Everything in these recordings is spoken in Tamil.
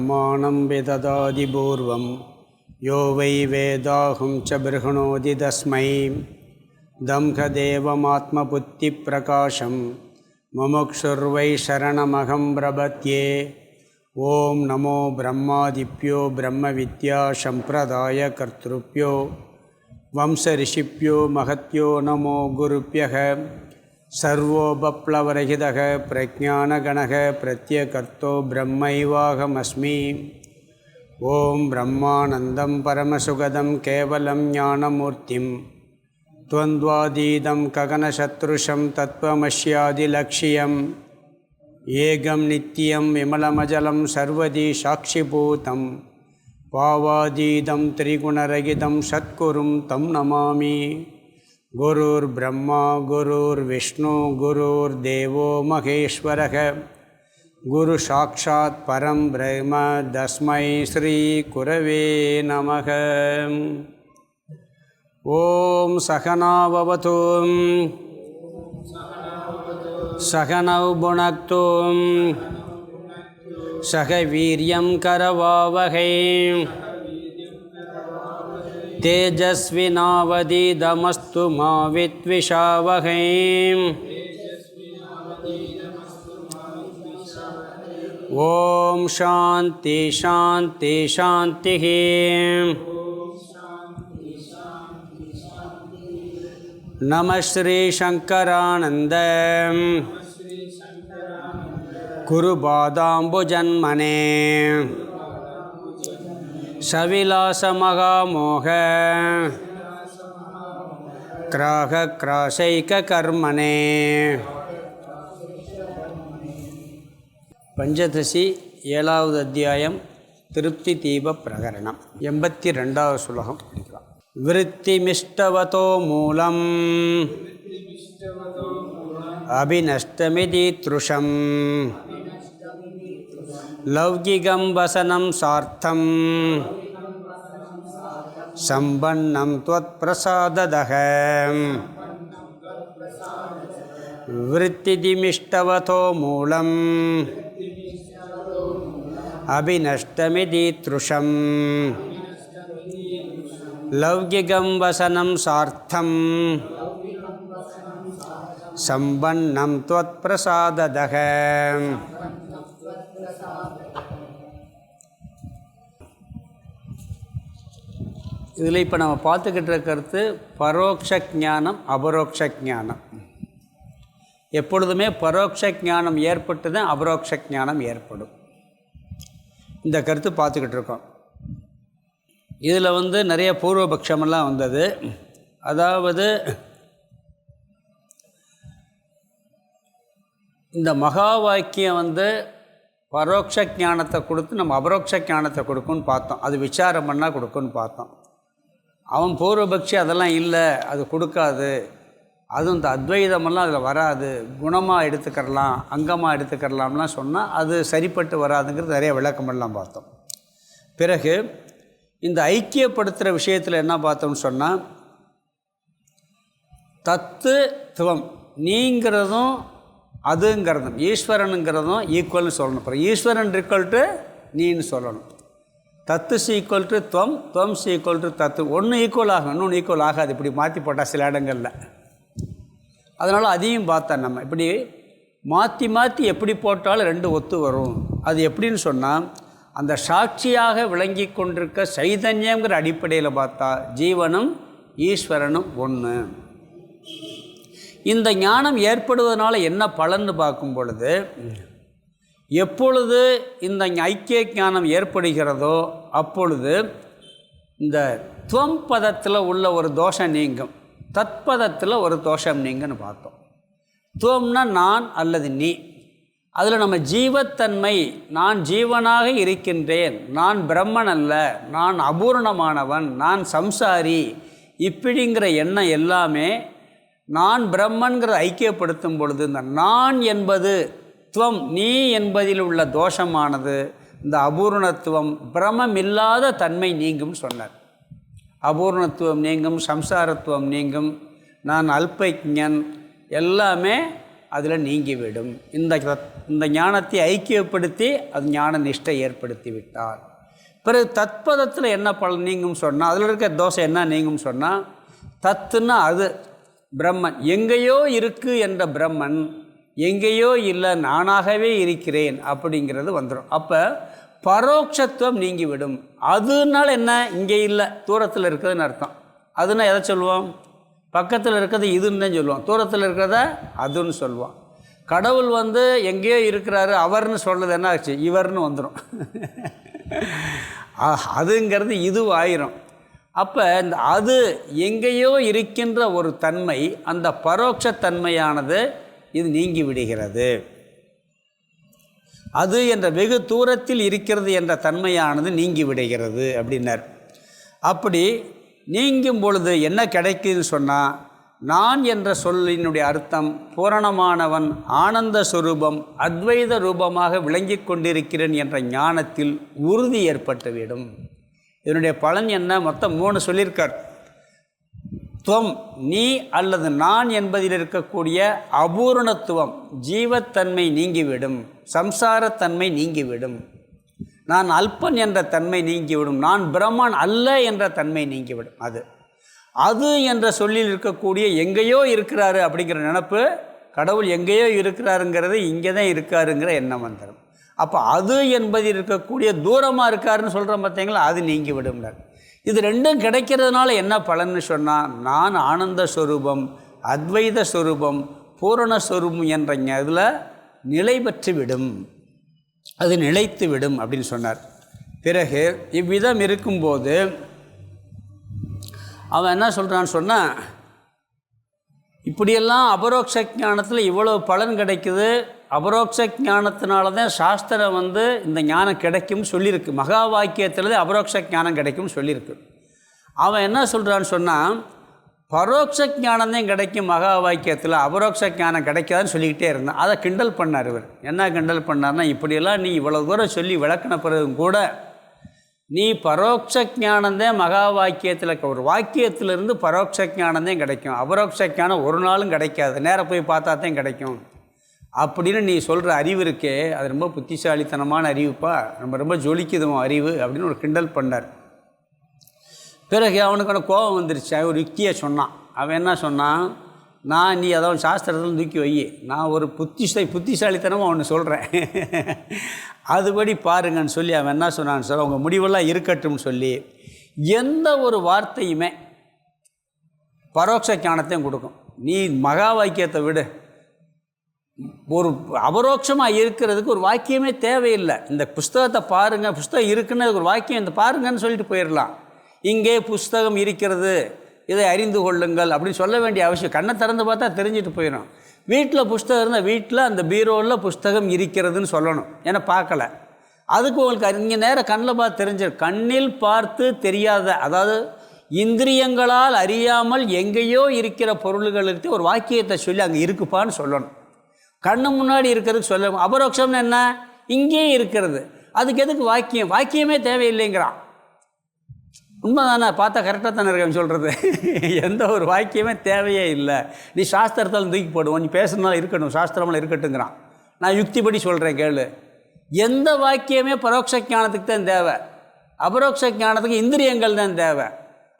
ब्रह्माणं विददाति पूर्वं यो वै वेदाहं च बृहणोति तस्मै दम्भदेवमात्मबुद्धिप्रकाशं मुमुक्षुर्वै शरणमहं प्रपद्ये। ओं नमो ब्रह्मादिभ्यो ब्रह्मविद्यासम्प्रदायकर्तृभ्यो वंशऋषिभ्यो महत्यो नमो गुरुभ्यः। सर्वोपप्लवरहितः प्रज्ञानगणः प्रत्यकर्तो ब्रह्मैवाहमस्मि। ओं ब्रह्मानन्दं परमसुखदं केवलं ज्ञानमूर्तिं द्वन्द्वातीतं गगनसदृशं तत्त्वमस्यादिलक्ष्यम् ஏகம் நித்தியம் விமலமஜலம் சர்வதி சாட்சிபூதம் பாவாதீதம் திரிகுணரகிதம் சத்குரும் தம் நமாமி. குருர் பிரம்மா குருர் விஷ்ணு குருர் தேவோ மகேஸ்வரக குரு சாட்சாத் பரம் பிரம்ம தஸ்மை ஸ்ரீ குரவே நமக. ஓம் சகனாவவது सहनौ भुनक्तु सह वीर्यं करवावहै तेजस्विनावधीतमस्तु मा विद्विषावहै. ओम शांति शांति शांति. नमः श्री शंकरानंद गुरुपादाम्बुजन्मने सविलास महामोह ग्राहक्रासैक कर्मणे. पंचदशी 7வது அத்தியாயம் திருப்தி தீப பிரகரணம் 82வது ஸ்லோகம். விருத்திமிஷ்டவதோ மூலம் அபிநஷ்டமிதி த்ருஷம் லௌகிகம் வசனம் சார்த்தம் சம்பன்னம் த்வத் பிரசாததஹ. விருத்திமிஷ்டவதோ மூலம் அபிநஷ்டமிதி த்ருஷம் லௌகிகம் வசனம் சார்த்தம் சம்பன்னம் த்வத் பிரசாததஹ. இதில் இப்போ நம்ம பார்த்துக்கிட்டு இருக்கிறது பரோட்ச ஞானம் அபரோக்ஷ ஞானம். எப்பொழுதுமே பரோட்ச ஞானம் ஏற்பட்டு தான் அபரோக்ஷ ஞானம் ஏற்படும். இந்த கருத்து பார்த்துக்கிட்டு இருக்கோம். இதில் நிறைய பூர்வபக்ஷமெல்லாம் வந்தது. அதாவது இந்த மகா வாக்கியம் பரோட்ச ஞானத்தை கொடுத்து நம்ம அபரோக்ஷ ஞானத்தை கொடுக்குன்னு பார்த்தோம். அது விசாரம் பண்ணால் கொடுக்குன்னு பார்த்தோம். அவன் பூர்வபக்ஷி அதெல்லாம் இல்லை, அது கொடுக்காது, அதுவும் இந்த அத்வைதமெல்லாம் அதில் வராது, குணமாக எடுத்துக்கிறலாம் அங்கமாக எடுத்துக்கிறலாம்லாம் சொன்னால் அது சரிப்பட்டு வராதுங்கிறது நிறைய விளக்கமெல்லாம் பார்த்தோம். பிறகு இந்த ஐக்கியப்படுத்துகிற விஷயத்தில் என்ன பார்த்தோம்னு சொன்னால் தத்துவம் நீங்கிறதும் அதுங்கிறதும் ஈஸ்வரனுங்கிறதும் ஈக்குவல்னு சொல்லணும். அப்புறம் ஈஸ்வரன் ஈக்குவல் டு நீன்னு சொல்லணும். தத்து ஈக்குவல் டு துவம், துவம் ஈக்குவல் டு தத்து. ஒன்று ஈக்குவல் ஆகும், இன்னொன்று ஈக்குவல் ஆகாது. இப்படி மாற்றி போட்டால் சில இடங்களில் அதனால் அதையும் பார்த்தேன். நம்ம இப்படி மாற்றி மாற்றி எப்படி போட்டாலும் ரெண்டு ஒத்து வரும். அது எப்படின்னு சொன்னால் அந்த சாட்சியாக விளங்கி கொண்டிருக்க சைதன்யங்கிற அடிப்படையில் பார்த்தா ஜீவனும் ஈஸ்வரனும் ஒன்று. இந்த ஞானம் ஏற்படுவதனால என்ன பலன்னு பார்க்கும் பொழுது, எப்பொழுது இந்த ஐக்கிய ஞானம் ஏற்படுகிறதோ அப்பொழுது இந்த துவம் பதத்தில் உள்ள ஒரு தோஷம் நீங்கும், தத்பதத்தில் ஒரு தோஷம் நீங்குன்னு பார்த்தோம். துவம்னா நான் அல்லது நீ. அதில் நம்ம ஜீவத்தன்மை, நான் ஜீவனாக இருக்கின்றேன், நான் பிரம்மன் அல்ல, நான் அபூர்ணமானவன், நான் சம்சாரி, இப்படிங்கிற எண்ணம் எல்லாமே நான் பிரம்மன்கிற ஐக்கியப்படுத்தும் பொழுது இந்த நான் என்பது துவம் நீ என்பதில் உள்ள தோஷமானது இந்த அபூர்ணத்துவம் பிரமமில்லாத தன்மை நீங்கும் சொன்னார். அபூர்ணத்துவம் நீங்கும், சம்சாரத்துவம் நீங்கும், நான் அல்பஜ்ஞன் எல்லாமே அதில் நீங்கிவிடும். இந்த ஞானத்தை ஐக்கியப்படுத்தி அது ஞான நிஷ்டை ஏற்படுத்தி விட்டார். பிறகு தத்பதத்தில் என்ன பலன் நீங்கும் சொன்னால், அதில் இருக்க தோஷை என்ன நீங்கும் சொன்னால், தத்துன்னா அது பிரம்மன், எங்கேயோ இருக்குது என்ற பிரம்மன் எங்கேயோ இல்லை, நானாகவே இருக்கிறேன் அப்படிங்கிறது வந்துடும். அப்போ பரோட்சத்துவம் நீங்கிவிடும். அதுனால என்ன, இங்கே இல்லை, தூரத்தில் இருக்கிறதுன்னு அர்த்தம். அதுன்னா எதை சொல்லுவோம், பக்கத்தில் இருக்கிறது இதுன்னு தான் சொல்லுவோம், தூரத்தில் இருக்கிறத அதுன்னு சொல்லுவோம். கடவுள் எங்கேயோ இருக்கிறாரு அவர்னு சொல்கிறது என்ன ஆச்சு, இவர்னு வந்துடும். அதுங்கிறது இது ஆயிரும். அப்போ இந்த அது எங்கேயோ இருக்கின்ற ஒரு தன்மை, அந்த பரோட்சத்தன்மையானது இது நீங்கி விடுகிறது. அது என்ற வெகு தூரத்தில் இருக்கிறது என்ற தன்மையானது நீங்கி விடுகிறது அப்படின்னார். அப்படி நீங்கும் பொழுது என்ன கிடைக்குதுன்னு சொன்னால், நான் என்ற சொல்லினுடைய அர்த்தம் பூரணமானவன், ஆனந்த சுரூபம், அத்வைத ரூபமாக விளங்கி கொண்டிருக்கிறேன் என்ற ஞானத்தில் உறுதி ஏற்பட்டுவிடும். இதனுடைய பலன் என்ன, மொத்தம் 3 சொல்லியிருக்கார். துவம் நீ அல்லது நான் என்பதில் இருக்கக்கூடிய அபூரணத்துவம், ஜீவத்தன்மை நீங்கிவிடும், சம்சாரத்தன்மை நீங்கிவிடும், நான் அல்பன் என்ற தன்மை நீங்கிவிடும், நான் பிரம்மன் அல்ல என்ற தன்மை நீங்கிவிடும். அது என்ற சொல்லில் இருக்கக்கூடிய எங்கேயோ இருக்கிறாரு அப்படிங்கிற நினப்பு, கடவுள் எங்கேயோ இருக்கிறாருங்கிறது இங்கே தான் இருக்காருங்கிற எண்ணம் வந்துடும். அப்போ அது என்பதில் இருக்கக்கூடிய தூரமாக இருக்காருன்னு சொல்கிறோம் பார்த்தீங்களா, அது நீங்கிவிடும்னார். இது ரெண்டும் கிடைக்கிறதுனால என்ன பலன்னு சொன்னால், நான் ஆனந்த ஸ்வரூபம், அத்வைத ஸ்வரூபம், பூரணஸ்வரூபம் என்ற இதில் நிலை பெற்று விடும், அது நிலைத்து விடும் அப்படின்னு சொன்னார். பிறகு இவ்விதம் இருக்கும்போது அவன் என்ன சொல்கிறான்னு சொன்னால், இப்படியெல்லாம் அபரோக்ஷ ஞானத்தில் இவ்வளோ பலன் கிடைக்குது, அபரோக்ஷ ஞானத்தினால தான் சாஸ்திரம் இந்த ஞானம் கிடைக்கும்னு சொல்லியிருக்கு. மகா வாக்கியத்தில் அபரோக்ஷ ஞானம் கிடைக்கும்னு சொல்லியிருக்கு. அவன் என்ன சொல்கிறான்னு சொன்னால், பரோட்ச ஞானம்தான் கிடைக்கும் மகா வாக்கியத்தில், அபரோக்ஷ ஞானம் கிடைக்காதுன்னு சொல்லிக்கிட்டே இருந்தான். அதை கிண்டல் பண்ணார் இவர். என்ன கிண்டல் பண்ணார்னா, இப்படியெல்லாம் நீ இவ்வளோ தூரம் சொல்லி விளக்கின பிறகும் கூட நீ பரோட்ச ஞானம்தான் மகா வாக்கியத்தில், ஒரு வாக்கியத்திலிருந்து பரோட்ச ஞானம்தான் கிடைக்கும், அபரோக்ஷ ஞானம் ஒரு நாளும் கிடைக்காது, நேராக போய் பார்த்தா தான் கிடைக்கும் அப்படின்னு நீ சொல்கிற அறிவு இருக்கே, அது ரொம்ப புத்திசாலித்தனமான அறிவுப்பா, ரொம்ப ஜொலிக்குதுமா அறிவு அப்படின்னு ஒரு கிண்டல் பண்ணார். பிறகு அவனுக்கான கோபம் வந்துருச்சு. ஒரு யுக்தியை சொன்னான். அவன் என்ன சொன்னான், நான் நீ அதாவது சாஸ்திரத்தில் தூக்கி வை, நான் ஒரு புத்திசாலித்தனமாக ஒன்று சொல்கிறேன், அதுபடி பாருங்கன்னு சொல்லி அவன் என்ன சொன்னான்னு சொல்ல, அவங்க முடிவெல்லாம் இருக்கட்டும்னு சொல்லி எந்த ஒரு வார்த்தையுமே பரோட்ச ஞானத்தையும் கொடுக்கும். நீ மகா வாக்கியத்தை விடு, ஒரு அபரோட்சமாக இருக்கிறதுக்கு ஒரு வாக்கியமே தேவையில்லை. இந்த புஸ்தகத்தை பாருங்கள், புஸ்தகம் இருக்குன்னு ஒரு வாக்கியம் இந்த பாருங்கன்னு சொல்லிட்டு போயிடலாம். இங்கே புஸ்தகம் இருக்கிறது, இதை அறிந்து கொள்ளுங்கள் அப்படின்னு சொல்ல வேண்டிய அவசியம், கண்ணை திறந்து பார்த்தா தெரிஞ்சுட்டு போயிடும். வீட்டில் புஸ்தகம் இருந்தால் வீட்டில் அந்த பீரோவில் புஸ்தகம் இருக்கிறதுன்னு சொல்லணும், ஏன்னா பார்க்கல. அதுக்கு உங்களுக்கு இங்கே நேரம் கண்ணில் பார்த்து தெரிஞ்சிடும். கண்ணில் பார்த்து தெரியாத, அதாவது இந்திரியங்களால் அறியாமல் எங்கேயோ இருக்கிற பொருள்களுக்கு ஒரு வாக்கியத்தை சொல்லி அங்கே இருக்குப்பான்னு சொல்லணும். கண்ணு முன்னாடி இருக்கிறதுக்கு சொல்ல. அபரோக்ஷம்னு என்ன, இங்கேயே இருக்கிறது, அதுக்கு எதுக்கு வாக்கியம், வாக்கியமே தேவையில்லைங்கிறான். உண்மை தானே, பார்த்தா கரெக்டாக தானே இருக்கேன் சொல்கிறது. எந்த ஒரு வாக்கியமே தேவையே இல்லை, நீ சாஸ்திரத்தால் தூக்கி போடுவோம், நீ பேசுனாலும் இருக்கட்டும், சாஸ்திரமெல்லாம் இருக்கட்டுங்கிறான். நான் யுக்திப்படி சொல்கிறேன் கேளு. எந்த வாக்கியமே பரோட்ச ஞானத்துக்கு தான் தேவை, அபரோக்ஷ ஞானத்துக்கு இந்திரியங்கள் தான் தேவை.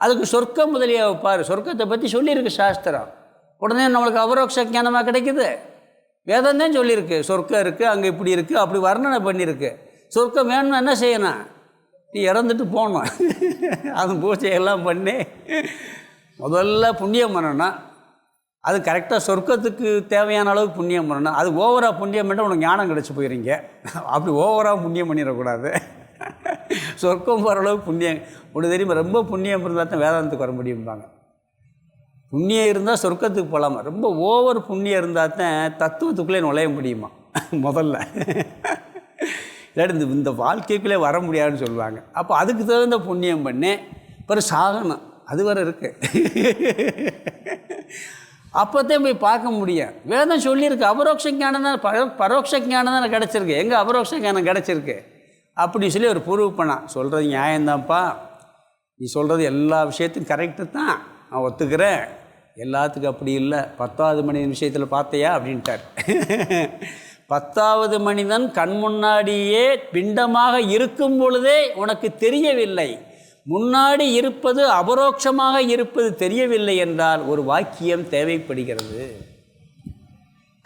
அதுக்கு சொர்க்கம் முதலியே வைப்பார், சொர்க்கத்தை பற்றி சொல்லியிருக்கு சாஸ்திரம். உடனே நம்மளுக்கு அபரோக்ஷ ஞானமாக கிடைக்குது. வேதம் தான் சொல்லியிருக்கு, சொர்க்கம் இருக்குது, அங்கே இப்படி இருக்குது, அப்படி வர்ணனை பண்ணியிருக்கு. சொர்க்கம் வேணும்னா என்ன செய்யணும், நீ இறந்துட்டு போகணும், அது பூஜையெல்லாம் பண்ணி முதல்ல புண்ணியம் பண்ணணும். அது கரெக்டாக சொர்க்கத்துக்கு தேவையான அளவுக்கு புண்ணியம் பண்ணணும். அது ஓவராக புண்ணியம் பண்ணால் உனக்கு ஞானம் கிடச்சி போயிடுங்க. அப்படி ஓவராக புண்ணியம் பண்ணிடக்கூடாது. சொர்க்கம் போகிற அளவுக்கு புண்ணியம் ஒன்று தெரியுமா, ரொம்ப புண்ணியம் இருந்தால் தான் வேதாந்தத்துக்கு வர முடியும்பாங்க. புண்ணியம் இருந்தால் சொர்க்கத்துக்கு போகலாமா, ரொம்ப ஓவர் புண்ணியம் இருந்தால் தான் தத்துவத்துக்குள்ளே நுழைய முடியுமா முதல்ல. இல்லாட்டி இந்த வாழ்க்கைக்குள்ளே வர முடியாதுன்னு சொல்லுவாங்க. அப்போ அதுக்கு தகுந்த புண்ணியம் பண்ணி பிறகு சாகணும், அது வரை இருக்குது. அப்போத்தான் போய் பார்க்க முடியும். வேதம் சொல்லியிருக்கு, அபரோக்ஷ ஞானம் தான், பரோட்ச ஞானம் தானே கிடச்சிருக்கு, எங்கே அபரோக்ஷ ஞானம் கிடச்சிருக்கு அப்படி சொல்லி ஒரு ப்ரூவ் பண்ணான். சொல்கிறது நியாயம்தான்ப்பா, நீ சொல்கிறது எல்லா விஷயத்துக்கும் கரெக்டு தான், நான் ஒத்துக்கிறேன், எல்லாத்துக்கும் அப்படி இல்லை, 10வது மணி விஷயத்தில் பார்த்தியா அப்படின்ட்டார். 10வது மனிதன் கண் முன்னாடியே பிண்டமாக இருக்கும் பொழுதே உனக்கு தெரியவில்லை, முன்னாடி இருப்பது அபரோக்ஷமாக இருப்பது தெரியவில்லை என்றால் ஒரு வாக்கியம் தேவைப்படுகிறது.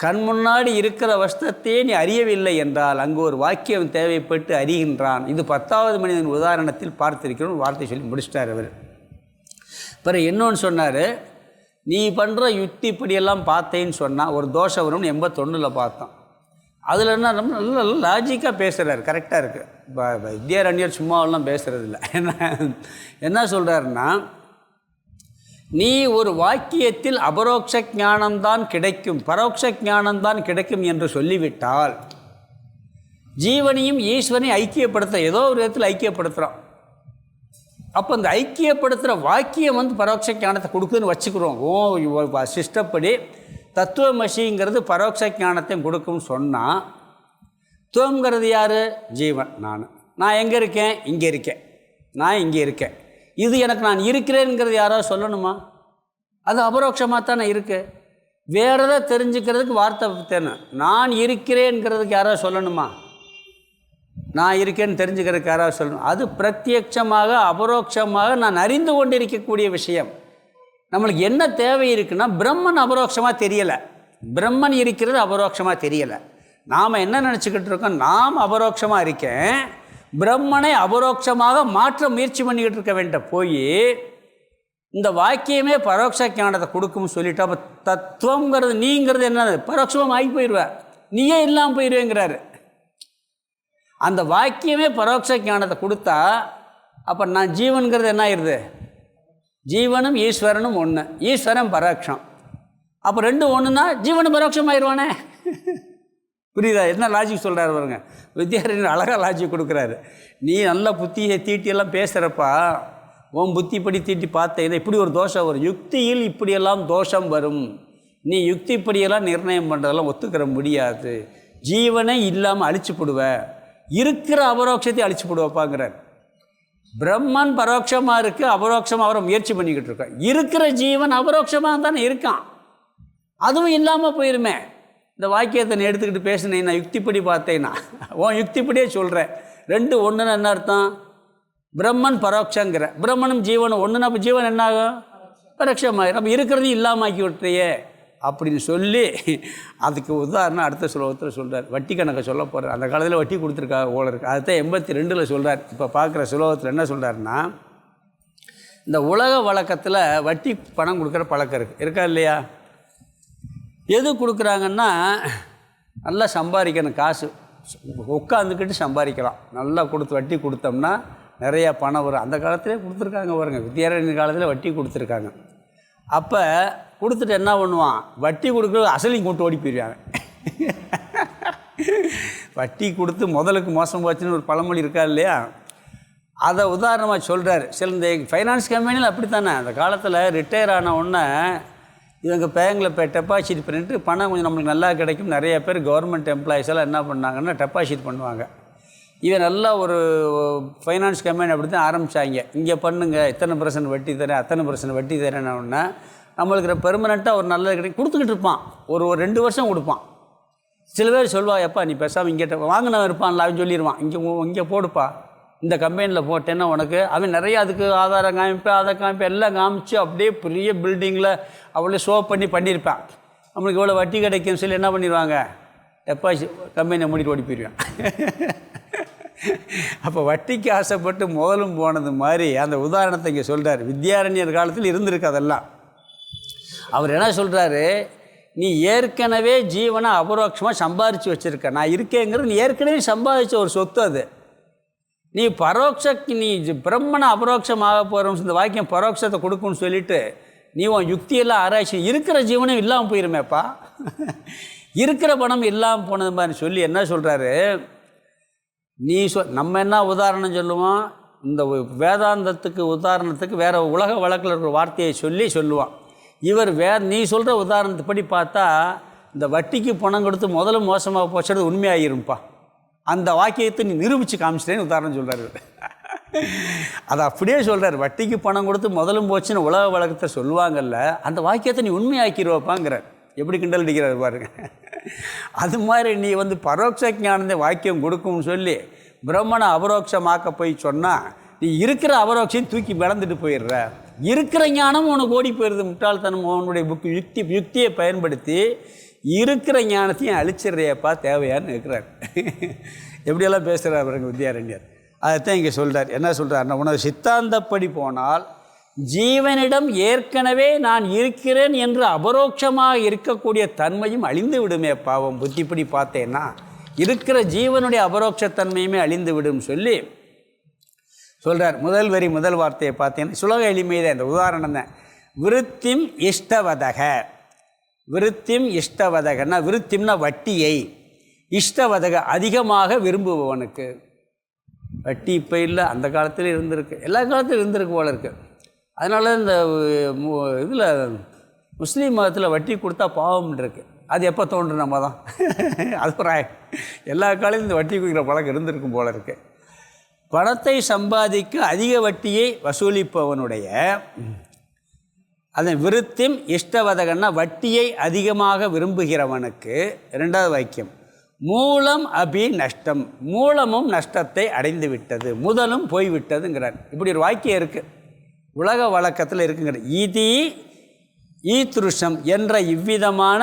கண் முன்னாடி இருக்கிற வஸ்தத்தையே நீ அறியவில்லை என்றால் அங்கு ஒரு வாக்கியம் தேவைப்பட்டு அறிகின்றான். இது 10வது மனிதன் உதாரணத்தில் பார்த்திருக்கிறோம். வார்த்தை சொல்லி முடிச்சிட்டார் அவர். பிறகு இன்னொன்று சொன்னார், நீ பண்ணுற யுக்தி இப்படியெல்லாம் பார்த்தேன்னு சொன்னால் ஒரு தோஷம் வரும்னு 81 பார்த்தோம். அதில் என்ன ரொம்ப நல்ல லாஜிக்காக பேசுகிறார், கரெக்டாக இருக்குது. வித்யாரண்யர் சும்மாவெல்லாம் பேசுகிறது இல்லை. என்ன சொல்கிறாருன்னா, நீ ஒரு வாக்கியத்தில் அபரோக்ஷ ஞானம்தான் கிடைக்கும், பரோட்ச ஞானம்தான் கிடைக்கும் என்று சொல்லிவிட்டால் ஜீவனையும் ஈஸ்வரனையும் ஐக்கியப்படுத்த ஏதோ ஒரு விதத்தில் ஐக்கியப்படுத்துகிறோம். அப்போ இந்த ஐக்கியப்படுத்துகிற வாக்கியம் பரோட்ச ஞானத்தை கொடுக்குதுன்னு வச்சுக்கிறோம். சிஸ்டப்படி தத்துவமசிங்கிறது பரோட்ச ஞானத்தையும் கொடுக்கும்னு சொன்னால், துவங்கிறது யார்? ஜீவன். நான் எங்கே இருக்கேன்? இங்கே இருக்கேன். நான் இங்கே இருக்கேன். இது எனக்கு நான் இருக்கிறேங்கிறது யாராவது சொல்லணுமா? அது அபரோக்ஷமாக தானே இருக்குது. வேறு எதாவது தெரிஞ்சுக்கிறதுக்கு வார்த்தை தேணும். நான் இருக்கிறேங்கிறதுக்கு யாராவது சொல்லணுமா? நான் இருக்கேன்னு தெரிஞ்சுக்கிறதுக்கு யாராவது சொல்லணும். அது பிரத்யட்சமாக அபரோக்ஷமாக நான் அறிந்து கொண்டு இருக்கக்கூடிய விஷயம். நம்மளுக்கு என்ன தேவை இருக்குன்னா, பிரம்மன் அபரோக்ஷமாக தெரியலை, பிரம்மன் இருக்கிறது அபரோக்ஷமாக தெரியலை. நாம் என்ன நினச்சிக்கிட்டு இருக்கோம்? நாம் அபரோக்ஷமாக இருக்கேன், பிரம்மனை அபரோக்ஷமாக மாற்ற முயற்சி பண்ணிக்கிட்டு இருக்க வேண்டாம். போய் இந்த வாக்கியமே பரோட்ச ஞானத்தை கொடுக்கும்னு சொல்லிவிட்டு, அப்போ தத்துவங்கிறது நீங்கிறது என்னது? பரோட்சமாக ஆகி போயிடுவேன், நீயே இல்லாமல் போயிடுவேங்கிறாரு. அந்த வாக்கியமே பரோட்ச ஞானத்தை கொடுத்தா அப்போ நான் ஜீவன்கிறது என்ன ஆயிடுது? ஜீவனும் ஈஸ்வரனும் ஒன்று, ஈஸ்வரன் பரோட்சம். அப்போ ரெண்டு ஒன்றுனா ஜீவனும் பரோட்சம் ஆயிடுவானே. புரியுதா? என்ன லாஜிக் சொல்கிறாரு பாருங்க. வித்யாரண்யர் அழகாக லாஜிக் கொடுக்குறாரு. நீ நல்ல புத்தியை தீட்டியெல்லாம் பேசுகிறப்பா, உன் புத்திப்படி தீட்டி பார்த்தேன் இப்படி ஒரு தோஷம் வரும், யுக்தியில் இப்படியெல்லாம் தோஷம் வரும், நீ யுக்திப்படியெல்லாம் நிர்ணயம் பண்ணுறதெல்லாம் ஒத்துக்கிற முடியாது, ஜீவனை இல்லாமல் அழிச்சு போடுவ, இருக்கிற அபரோக்ஷத்தை அழிச்சு போடுவப்பாங்கிறார். பிரம்மன் பரோட்சமாக இருக்குது, அபரோக்ஷமாக அவரை முயற்சி பண்ணிக்கிட்டு இருக்கான். இருக்கிற ஜீவன் அபரோக்ஷமாக தானே இருக்கான், அதுவும் இல்லாமல் போயிருமே. இந்த வாக்கியத்தை நீ எடுத்துக்கிட்டு பேசினேன், நான் யுக்திப்படி பார்த்தேன்னா உன் யுக்திப்படியே சொல்கிறேன். ரெண்டு ஒன்றுன்னு என்ன அர்த்தம்? பிரம்மன் பரோட்சங்கிற, பிரம்மனும் ஜீவனும் ஒன்றுன்னா அப்போ ஜீவன் என்ன ஆகும்? பரோட்சமாயிரும். அப்போ இருக்கிறதையும் இல்லாமல் ஆக்கி விட்டுறியே அப்படின்னு சொல்லி அதுக்கு உதாரணம் அடுத்த ஸ்லோகத்தில் சொல்கிறார். வட்டி கணக்கை சொல்ல போகிறார். அந்த காலத்தில் வட்டி கொடுத்துருக்காங்க போல இருக்குது. அதுதான் 82 சொல்கிறார். இப்போ பார்க்குற ஸ்லோகத்தில் என்ன சொல்கிறாருன்னா, இந்த உலக வழக்கத்தில் வட்டி பணம் கொடுக்குற பழக்கம் இருக்கா இல்லையா? எது கொடுக்குறாங்கன்னா, நல்லா சம்பாதிக்கணும், காசு உட்காந்துக்கிட்டு சம்பாதிக்கலாம், நல்லா கொடுத்து வட்டி கொடுத்தோம்னா நிறையா பணம் வரும். அந்த காலத்திலே கொடுத்துருக்காங்க பாருங்க, வித்யாரண்யர் காலத்தில் வட்டி கொடுத்துருக்காங்க. அப்போ கொடுத்துட்டு என்ன பண்ணுவான்? வட்டி கொடுக்குறது அசலையும் கூட்டு ஓடி போயிடுவாங்க. வட்டி கொடுத்து முதலுக்கு மோசம் போச்சுன்னு ஒரு பழமொழி இருக்கா இல்லையா? அதை உதாரணமாக சொல்கிறார். சில இந்த ஃபைனான்ஸ் கம்பெனியில் அப்படித்தானே, அந்த காலத்தில் ரிட்டையர் ஆன உடனே இவங்க பேங்கில் போய் டெபாசிட் பண்ணிட்டு பணம் கொஞ்சம் நம்மளுக்கு நல்லா கிடைக்கும். நிறைய பேர் கவர்மெண்ட் எம்ப்ளாயிஸ் எல்லாம் என்ன பண்ணாங்கன்னா டெபாசிட் பண்ணுவாங்க. இவன் நல்லா ஒரு ஃபைனான்ஸ் கம்பெனி அப்படி தான் ஆரம்பித்தாங்க. இங்கே பண்ணுங்கள், இத்தனை % வட்டி தரேன், அத்தனை % வட்டி தரேன்னா நம்மளுக்கு பெர்மனெண்ட்டாக ஒரு நல்லது கிடைக்கும் கொடுத்துக்கிட்டு இருப்பான். ஒரு 2 வருஷம் கொடுப்பான். சில பேர் சொல்லுவாள், எப்பா நீ பேசாமல் இங்கே வாங்கினவன் இருப்பான்ல, அவன் சொல்லிடுவான், இங்கே போடுப்பா, இந்த கம்பெனியில் போட்டேன்னா உனக்கு. அவன் நிறைய அதுக்கு ஆதாரம் காமிப்பேன், அதை காமிப்பேன், எல்லாம் காமிச்சு அப்படியே பெரிய பில்டிங்கில் அவளே ஷோ பண்ணியிருப்பான். நம்மளுக்கு இவ்வளோ வட்டி கிடைக்கும்னு சொல்லி என்ன பண்ணிடுவாங்க? டெபாசிட் கம்பெனியை மூடிட்டு ஓடி போயிடுவான். அப்போ வட்டிக்கு ஆசைப்பட்டு முதலும் போனது மாதிரி அந்த உதாரணத்தை இங்கே சொல்கிறார். வித்யாரண்யர் காலத்தில் இருந்திருக்கு அதெல்லாம். அவர் என்ன சொல்கிறாரு? நீ ஏற்கனவே ஜீவனை அபரோக்ஷமாக சம்பாதிச்சு வச்சுருக்க, நான் இருக்கேங்கிறது நீ ஏற்கனவே சம்பாதிச்ச ஒரு சொத்து. அது நீ நீ பிரம்மனை அபரோக்ஷமாக போகிறோம், இந்த வாக்கியம் பரோட்சத்தை கொடுக்குன்னு சொல்லிவிட்டு நீ உன் யுக்தியெல்லாம் ஆராய்ச்சி இருக்கிற ஜீவனும் இல்லாமல் போயிருமேப்பா, இருக்கிற பணம் இல்லாமல் போனது மாதிரி சொல்லி என்ன சொல்கிறாரு? நீ நம்ம என்ன உதாரணம் சொல்லுவோம்? இந்த வேதாந்தத்துக்கு உதாரணத்துக்கு வேறு உலக வழக்கில் இருக்கிற வார்த்தையை சொல்லுவான். இவர் நீ சொல்கிற உதாரணத்துப்படி பார்த்தா இந்த வட்டிக்கு பணம் கொடுத்து முதல்ல மோசமாக போச்சுறது உண்மையாகிரும்ப்பா, அந்த வாக்கியத்தை நீ நிரூபித்து காமிச்சிட்டேன்னு உதாரணம் சொல்கிறார். அதை அப்படியே சொல்கிறார். வட்டிக்கு பணம் கொடுத்து முதலும் போச்சுன்னு உலக வழக்கத்தை சொல்லுவாங்கல்ல, அந்த வாக்கியத்தை நீ உண்மையாக்கிடுவாப்பாங்கிறார். எப்படி கிண்டல் அடிக்கிறார் பாருங்க. அது மாதிரி நீ பரோட்ச ஞானத்தை வாக்கியம் கொடுக்கும்னு சொல்லி பிரம்மனை அபரோட்சமாக்க போய் சொன்னால் நீ இருக்கிற அபரோட்சையும் தூக்கி மிளந்துட்டு போயிடுற. இருக்கிற ஞானம் உனக்கு ஓடி போயிடுது. முட்டாள்தனம் உன்னுடைய யுக்தியை பயன்படுத்தி இருக்கிற ஞானத்தையும் அழிச்சிடுறியப்பா, தேவையான்னு இருக்கிறார். எப்படியெல்லாம் பேசுகிறார் பாருங்க வித்யாரண்யர். அதைத்தான் இங்கே சொல்கிறார். என்ன சொல்கிறாருன்னா, உனது சித்தாந்தப்படி போனால் ஜீவனிடம் ஏற்கனவே நான் இருக்கிறேன் என்று அபரோட்சமாக இருக்கக்கூடிய தன்மையும் அழிந்து விடுமே பாவம். புத்திப்படி பார்த்தேன்னா இருக்கிற ஜீவனுடைய அபரோட்சத்தன்மையுமே அழிந்து விடும் சொல்லி சொல்கிறார். முதல் வரி முதல் வார்த்தையை பார்த்தீங்கன்னா சுலக எளிமைதான். இந்த உதாரணம் தான். விருத்திம் இஷ்டவதக. விருத்திம் இஷ்டவதகன்னா விருத்திம்னா வட்டியை, இஷ்டவதக அதிகமாக விரும்புபவனுக்கு. வட்டி இப்போ இல்லை, அந்த காலத்தில் இருந்திருக்கு, எல்லா காலத்திலும் இருந்திருக்கு போல இருக்குது. அதனால இந்த இதில் முஸ்லீம் மதத்தில் வட்டி கொடுத்தா பாவம் இருக்குது. அது எப்போ தோன்று நம்ம தான் அது ஒரு எல்லா காலையும் இந்த வட்டி கொடுக்குற பழக்கம் இருந்திருக்கும் போல இருக்குது. பணத்தை சம்பாதிக்க அதிக வட்டியை வசூலிப்பவனுடைய அதன் விருத்திம் இஷ்டவதகன்னா வட்டியை அதிகமாக விரும்புகிறவனுக்கு. இரண்டாவது வாக்கியம், மூலம் அபி நஷ்டம், மூலமும் நஷ்டத்தை அடைந்து விட்டது, முதலும் போய்விட்டதுங்கிறார். இப்படி ஒரு வாக்கியம் இருக்குது, உலக வழக்கத்தில் இருக்குங்கிறது. இதி ஈத்ருஷம் என்ற இவ்விதமான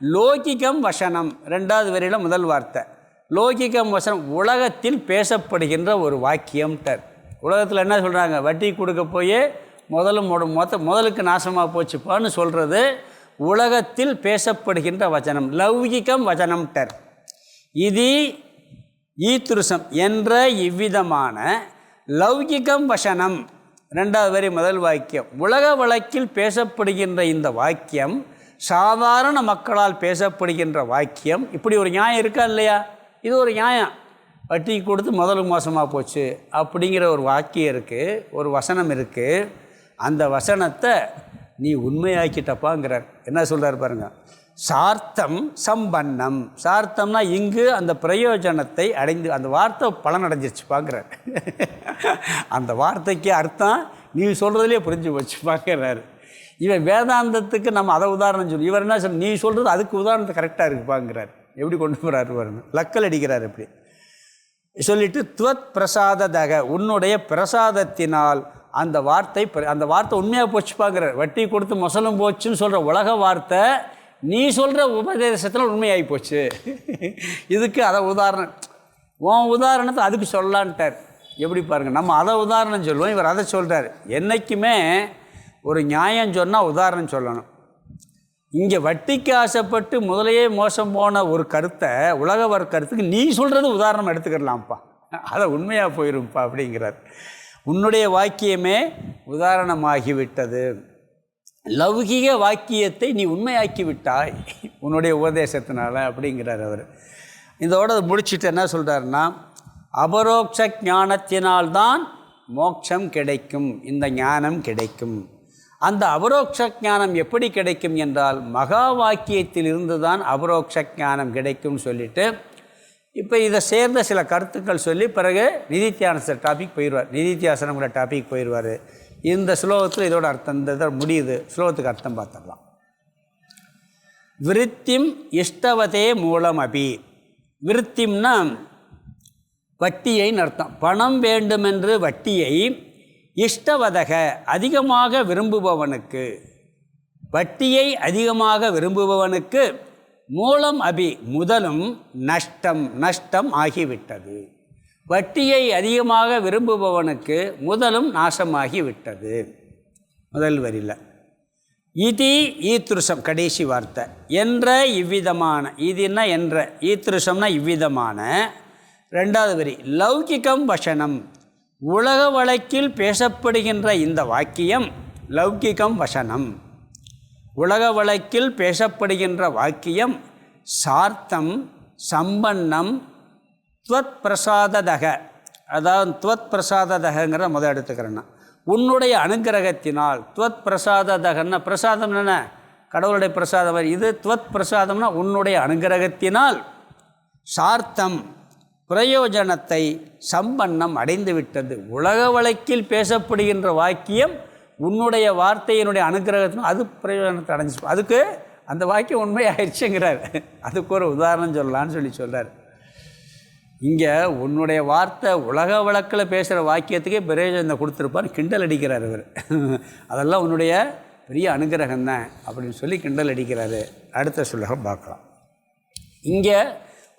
லோகிகம் வசனம். ரெண்டாவது வரியில் முதல் வார்த்தை லோகிகம் வசனம், உலகத்தில் பேசப்படுகின்ற ஒரு வாக்கியம்ட்டார். உலகத்தில் என்ன சொல்கிறாங்க, வட்டி கொடுக்க போய் முதலுக்கு நாசமாக போச்சுப்பான்னு சொல்கிறது உலகத்தில் பேசப்படுகின்ற வச்சனம், லௌகிகம் வச்சனம்ட்டார். இது ஈத்ருஷம் என்ற இவ்விதமான லௌகிகம் வசனம். ரெண்டாவது வரி முதல் வாக்கியம், உலக வழக்கில் பேசப்படுகின்ற இந்த வாக்கியம் சாதாரண மக்களால் பேசப்படுகின்ற வாக்கியம். இப்படி ஒரு நியாயம் இருக்கா இல்லையா? இது ஒரு நியாயம். வட்டி கொடுத்து முதலுக்கு மோசமாக போச்சு அப்படிங்கிற ஒரு வாக்கியம் இருக்குது, ஒரு வசனம் இருக்குது. அந்த வசனத்தை நீ உண்மையாக்கிட்டப்பாங்கிறார். என்ன சொல்கிறார் பாருங்கள், சார்த்தம் சம்பன்னம். சார்த்தம்னா இங்கு அந்த பிரயோஜனத்தை அடைந்து, அந்த வார்த்தை பலனடைஞ்சிருச்சு பார்க்குறார். அந்த வார்த்தைக்கு அர்த்தம் நீ சொல்கிறதுலேயே புரிஞ்சு போச்சு பார்க்குறாரு. இவன் வேதாந்தத்துக்கு நம்ம அதை உதாரணம் சொல்லி, இவர் என்ன சொல், நீ சொல்கிறது அதுக்கு உதாரணத்தை கரெக்டாக இருக்குப்பாங்கிறார். எப்படி கொண்டு போகிறாரு பாருங்க, லக்கல் அடிக்கிறார். எப்படி சொல்லிட்டு துவத் பிரசாததக, உன்னுடைய பிரசாதத்தினால் அந்த வார்த்தை உண்மையாக போச்சுப்பாங்கிறார். வட்டி கொடுத்து மொசலும் போச்சுன்னு சொல்கிற உலக வார்த்தை நீ சொல்கிற உபதேசத்தில் உண்மையாகி போச்சு. இதுக்கு அதை உதாரணம், உன் உதாரணத்தை அதுக்கு சொல்லலான்ட்டார். எப்படி பாருங்கள், நம்ம அதை உதாரணம் சொல்லுவோம், இவர் அதை சொல்கிறார். என்றைக்குமே ஒரு நியாயம் சொன்னால் உதாரணம் சொல்லணும். இங்கே வட்டிக்கு ஆசைப்பட்டு முதலையே மோசம் போன ஒரு கருத்தை, உலக கருத்துக்கு நீ சொல்கிறது உதாரணம் எடுத்துக்கிடலாம்ப்பா, அதை உண்மையாக போயிரும்ப்பா அப்படிங்கிறார். உன்னுடைய வாக்கியமே உதாரணமாகிவிட்டது, லௌகிக வாக்கியத்தை நீ உண்மையாக்கி விட்டாய் உன்னுடைய உபதேசத்தினால அப்படிங்கிறார் அவர். இதோடு முடிச்சுட்டு என்ன சொல்கிறாருன்னா, அபரோக்ஷ ஞானத்தினால்தான் மோட்சம் கிடைக்கும், இந்த ஞானம் கிடைக்கும். அந்த அபரோக்ஷ ஞானம் எப்படி கிடைக்கும் என்றால் மகா வாக்கியத்தில் இருந்து தான் அபரோக்ஷ ஞானம் கிடைக்கும் சொல்லிவிட்டு இப்போ இதை சேர்ந்த சில கருத்துக்கள் சொல்லி பிறகு நிதித்தியாசன டாபிக் போயிடுவார். நிதித்தியாசனங்கிற டாபிக் போயிடுவார். இந்த ஸ்லோகத்தில் இதோட அர்த்தம் இந்த இதை முடியுது. ஸ்லோகத்துக்கு அர்த்தம் பார்த்துடலாம். விருத்திம் இஷ்டவதே மூலம் அபி. விருத்திம்னா வட்டியைன்னு அர்த்தம். பணம் வேண்டுமென்று வட்டியை இஷ்டவதக அதிகமாக விரும்புபவனுக்கு, வட்டியை அதிகமாக விரும்புபவனுக்கு மூலம் அபி முதலும் நஷ்டம் ஆகிவிட்டது. வட்டியை அதிகமாக விரும்புபவனுக்கு முதலும் நாசமாகிவிட்டது. முதல் வரியில் இதி ஈத்ருஷம் கடைசி வார்த்தை, என்ற இவ்விதமான, இதுன்னா என்ற, ஈத்ருஷம்னா இவ்விதமான. ரெண்டாவது வரி லௌகிகம் வசனம், உலக வழக்கில் பேசப்படுகின்ற இந்த வாக்கியம் லௌகிகம் வசனம், உலக வழக்கில் பேசப்படுகின்ற வாக்கியம் சார்த்தம் சம்பன்னம் துவத் பிரசாததக. அதாவது துவத் பிரசாததகங்கிற முதல் எடுத்துக்கிறேன்னா, உன்னுடைய அனுகிரகத்தினால். துவத் பிரசாததகன்னா பிரசாதம் என்ன, கடவுளுடைய பிரசாதம். இது துவத் பிரசாதம்னா உன்னுடைய அனுகிரகத்தினால் சார்த்தம் பிரயோஜனத்தை சம்பன்னம் அடைந்து விட்டது. உலக வழக்கில் பேசப்படுகின்ற வாக்கியம் உன்னுடைய வார்த்தையினுடைய அனுகிரகத்தினால் அது பிரயோஜனத்தை அடைஞ்சி, அதுக்கு அந்த வாக்கியம் உண்மையாயிடுச்சுங்கிறார். அதுக்கு ஒரு உதாரணம் சொல்லலான்னு சொல்கிறார். இங்கே உன்னுடைய வார்த்தை உலக வழக்கில் பேசுகிற வாக்கியத்துக்கே பிரயோஜனம் கொடுத்துருப்பான்னு கிண்டல் அடிக்கிறார் இவர். அதெல்லாம் உன்னுடைய பெரிய அனுகிரகம் தான் அப்படின்னு சொல்லி கிண்டல் அடிக்கிறாரு. அடுத்த சுலகம் பார்க்கலாம். இங்கே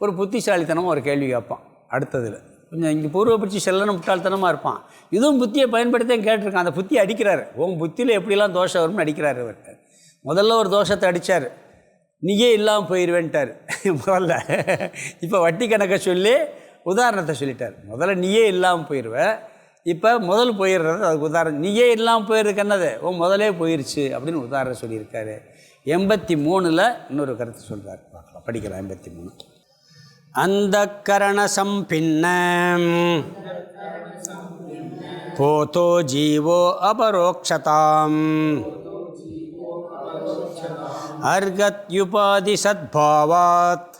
ஒரு புத்திசாலித்தனமாக ஒரு கேள்வி கேட்பான். அடுத்ததில் கொஞ்சம் இங்கே பூர்வபட்சி செல்லணும் முட்டாள்தனமாக இருப்பான். இதுவும் புத்தியை பயன்படுத்தி கேட்டிருக்கான். அந்த புத்தியை அடிக்கிறார். உன் புத்தியில் எப்படிலாம் தோஷம் வரும்னு அடிக்கிறார் இவர். முதல்ல ஒரு தோஷத்தை அடித்தார், நீயே இல்லாமல் போயிடுவேன்ட்டார் முதல்ல. இப்போ வட்டி கணக்கை சொல்லி உதாரணத்தை சொல்லிட்டார். முதல்ல நீயே இல்லாமல் போயிடுவேன், இப்போ முதல் போயிடுறது அதுக்கு உதாரணம். நீயே இல்லாமல் போயிருக்கு என்னது, முதலே போயிடுச்சு அப்படின்னு உதாரணம் சொல்லியிருக்காரு. 83 இன்னொரு கருத்து சொல்கிறார், பார்க்கலாம், படிக்கலாம். 83 அந்த கரண சம்பின்ன போதோ ஜீவோ அபரோக்ஷதாம் அர்கத்யுபாதி சத்பாவாத்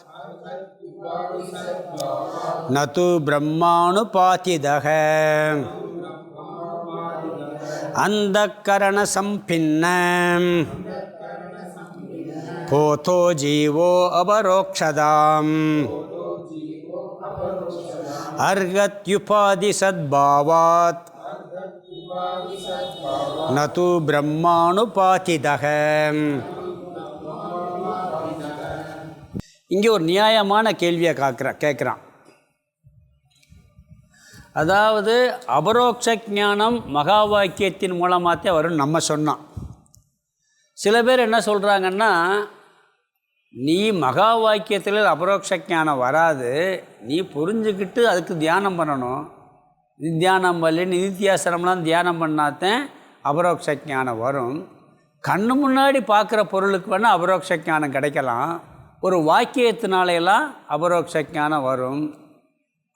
நது பிரம்மாணுபாதிதஹ. அந்த கரண சம்பின்ன போதோ ஜீவோ அபரோக்ஷதாம் அர்கத்யுபாதி சத்பாவாத் நது பிரம்மாணுபாதிதஹ. இங்கே ஒரு நியாயமான கேள்வியை கேட்குறான். அதாவது அபரோக்ஷ ஞானம் மகா வாக்கியத்தின் மூலமாகத்தே வரும் நம்ம சொன்னோம். சில பேர் என்ன சொல்கிறாங்கன்னா, நீ மகா வாக்கியத்தில் அபரோக்ஷ ஞானம் வராது, நீ புரிஞ்சுக்கிட்டு அதுக்கு தியானம் பண்ணணும். தியானம் பண்ணி நிதித்தியாசனம்லாம் தியானம் பண்ணாதான் அபரோக்ஷ ஞானம் வரும். கண்ணு முன்னாடி பார்க்குற பொருளுக்கு வேணால் அபரோக்ஷ ஞானம் கிடைக்கலாம், ஒரு வாக்கியத்தினாலையெல்லாம் அபரோக்ஷ ஞானம் வரும்.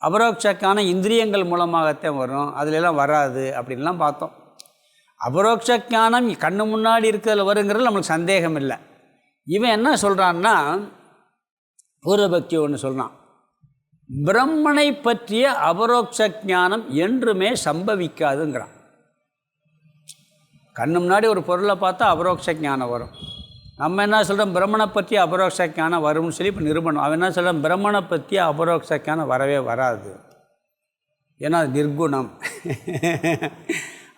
அபரோக்ஷ ஞானம் இந்திரியங்கள் மூலமாகத்தான் வரும், அதிலெல்லாம் வராது அப்படின்லாம் பார்த்தோம். அபரோக்ஷ ஞானம் கண்ணு முன்னாடி இருக்கிறதுல வருங்கிறது நம்மளுக்கு சந்தேகம் இல்லை. இவன் என்ன சொல்கிறான்னா, பூர்வபக்தி ஒன்று சொல்கிறான், பிரம்மனை பற்றிய அபரோக்ஷ ஞானம் என்றுமே சம்பவிக்காதுங்கிறான். கண்ணு முன்னாடி ஒரு பொருளை பார்த்தா அபரோக்ஷ ஞானம் வரும். நம்ம என்ன சொல்கிறோம், பிரம்மனை பற்றி அபரோக்ஷ ஞானம் வரும்னு சொல்லி இப்போ நிரூபணம். அவன் என்ன சொல்கிறான், பிரம்மனை பற்றி அபரோக்ஷ ஞானம் வரவே வராது, ஏன்னா அது நிர்குணம்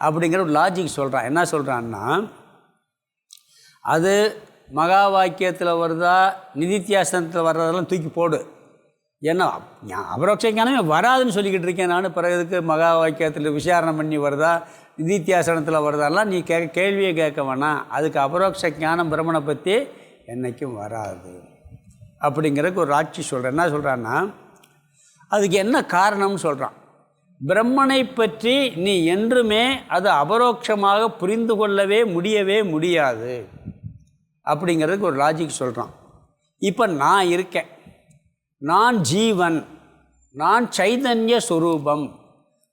அப்படிங்கிற ஒரு லாஜிக் சொல்கிறான். என்ன சொல்கிறான்னா, அது மகா வாக்கியத்தில் வருதா நிதித்தியாசனத்தில் வர்றதெல்லாம் தூக்கி போடு, ஏன்னா அபரோக்ஷ ஞானமே வராதுன்னு சொல்லிக்கிட்டு இருக்கேன் நான். பிறகு இதுக்கு மகா வாக்கியத்தில் விசாரணை பண்ணி வருதா நிதித்தியாசனத்தில் வருதாலாம் நீ கேள்வியை கேட்க வேணாம். அதுக்கு அபரோக்ஷ ஞானம் பிரம்மனை பற்றி என்றைக்கும் வராது அப்படிங்கிறதுக்கு ஒரு ஆட்சி சொல்கிறேன். என்ன சொல்கிறான்னா, அதுக்கு என்ன காரணம்னு சொல்கிறான். பிரம்மனை பற்றி நீ என்றுமே அது அபரோக்ஷமாக புரிந்து கொள்ளவே முடியாது அப்படிங்கிறதுக்கு ஒரு லாஜிக் சொல்கிறான். இப்போ நான் இருக்கேன், நான் ஜீவன், நான் சைதன்ய ஸ்வரூபம்,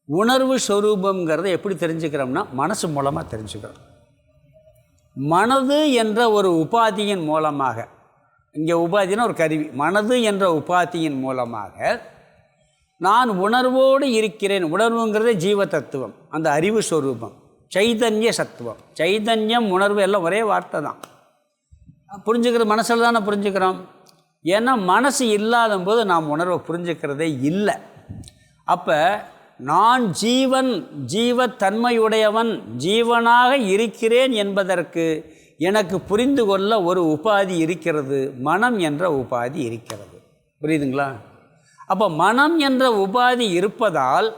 உணர்வு ஸ்வரூபங்கிறத எப்படி தெரிஞ்சுக்கிறோம்னா மனசு மூலமாக தெரிஞ்சுக்கிறோம். மனது என்ற ஒரு உபாதியின் மூலமாக, இங்கே உபாதினா ஒரு கருவி, மனது என்ற உபாதியின் மூலமாக நான் உணர்வோடு இருக்கிறேன். உணர்வுங்கிறதே ஜீவ தத்துவம், அந்த அறிவு ஸ்வரூபம், சைதன்ய சத்துவம். சைதன்யம் உணர்வு எல்லாம் ஒரே வார்த்தை தான். புரிஞ்சுக்கிறது மனசில் தானே புரிஞ்சுக்கிறோம். ஏன்னா மனசு இல்லாத போது நாம் உணர்வை புரிஞ்சுக்கிறதே இல்லை. அப்போ நான் ஜீவன், ஜீவத்தன்மையுடையவன், ஜீவனாக இருக்கிறேன் என்பதற்கு எனக்கு புரிந்து கொள்ள ஒரு உபாதி இருக்கிறது, மனம் என்ற உபாதி இருக்கிறது. புரியுதுங்களா? அப்போ மனம் என்ற உபாதி இருப்பதால்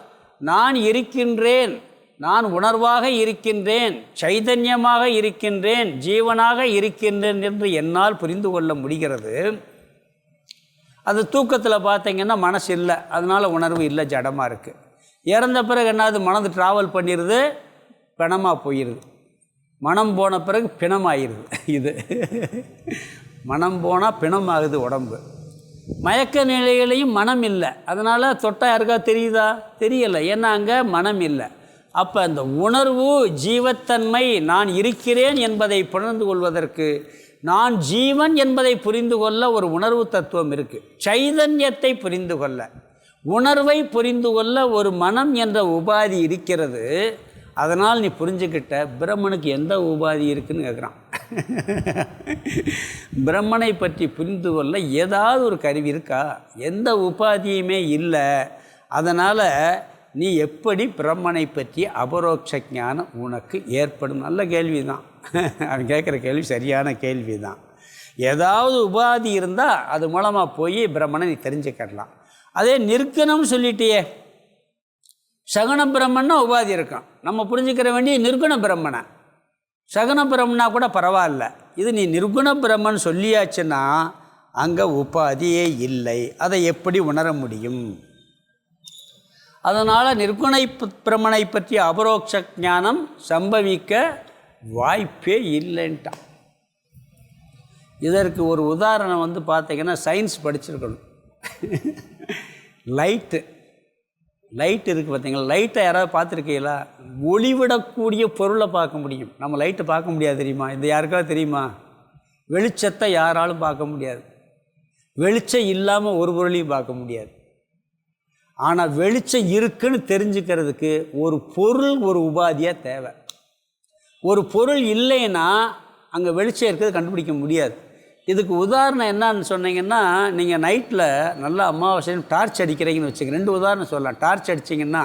நான் இருக்கின்றேன், நான் உணர்வாக இருக்கின்றேன், சைதன்யமாக இருக்கின்றேன், ஜீவனாக இருக்கின்றேன் என்று என்னால் புரிந்து கொள்ள முடிகிறது. அது தூக்கத்தில் பார்த்தீங்கன்னா மனசு இல்லை, அதனால் உணர்வு இல்லை, ஜடமாக இருக்குது. இறந்த பிறகு என்னது, மனது ட்ராவல் பண்ணிடுது, பிணமாக போயிடுது. மனம் போன பிறகு பிணமாகிடுது. இது மனம் போனால் பிணமாகுது உடம்பு. மயக்க நிலையிலையும் மனம் இல்லை, அதனால் தொட்டால் யாருக்கா தெரியுதா? தெரியலை, ஏன்னா அங்கே மனம் இல்லை. அப்போ அந்த உணர்வு ஜீவத்தன்மை, நான் இருக்கிறேன் என்பதை புரிந்து கொள்வதற்கு, நான் ஜீவன் என்பதை புரிந்து கொள்ள ஒரு உணர்வு தத்துவம் இருக்குது. சைதன்யத்தை புரிந்து கொள்ள, உணர்வை புரிந்து கொள்ள ஒரு மனம் என்ற உபாதி இருக்கிறது. அதனால் நீ புரிஞ்சுக்கிட்ட பிரம்மனுக்கு எந்த உபாதி இருக்குதுன்னு கேட்குறான். பிரம்மனை பற்றி புரிந்து கொள்ள ஏதாவது ஒரு கருவி இருக்கா? எந்த உபாதியுமே இல்லை. அதனால் நீ எப்படி பிரம்மனை பற்றி அபரோக்ஷ ஞானம் உனக்கு ஏற்படும்? நல்ல கேள்வி தான். அவன் கேட்குற கேள்வி சரியான கேள்வி தான். ஏதாவது உபாதி இருந்தால் அது மூலமாக போய் பிரம்மனை நீ தெரிஞ்சுக்கலாம். அதே நிர்குணம் சொல்லிட்டியே, சகுண பிரம்மன்னா உபாதி இருக்கும். நம்ம புரிஞ்சுக்கிற வேண்டிய நிர்குண பிரம்மனை. சகுண பிரம்மனா கூட பரவாயில்ல. இது நீ நிர்குண பிரம்மன் சொல்லியாச்சுன்னா அங்கே உபாதியே இல்லை. அதை எப்படி உணர முடியும்? அதனால் நிர்குணை பிரம்மனை பற்றி அபரோக்ஷ ஞானம் சம்பவிக்க வாய்ப்பே இல்லைன்ட்டான். இதற்கு ஒரு உதாரணம் வந்து பார்த்திங்கன்னா, சயின்ஸ் படிச்சிருக்கணும். லைட்டு இருக்குது பார்த்தீங்களா? லைட்டை யாராவது பார்த்துருக்கீங்களா? ஒளிவிடக்கூடிய பொருளை பார்க்க முடியும். நம்ம லைட்டை பார்க்க முடியாது, தெரியுமா? இது யாருக்காவது தெரியுமா? வெளிச்சத்தை யாராலும் பார்க்க முடியாது. வெளிச்சம் இல்லாமல் ஒரு பொருளையும் பார்க்க முடியாது. ஆனால் வெளிச்சம் இருக்குன்னு தெரிஞ்சுக்கிறதுக்கு ஒரு பொருள், ஒரு உபாதியாக தேவை. ஒரு பொருள் இல்லைன்னா அங்கே வெளிச்சம் இருக்கிறது கண்டுபிடிக்க முடியாது. இதுக்கு உதாரணம் என்னன்னு சொன்னீங்கன்னா, நீங்கள் நைட்டில் நல்லா அமாவாசைன்னு டார்ச் அடிக்கிறீங்கன்னு வச்சுக்கோங்க. 2 உதாரணம் சொல்லலாம். டார்ச் அடிச்சிங்கன்னா,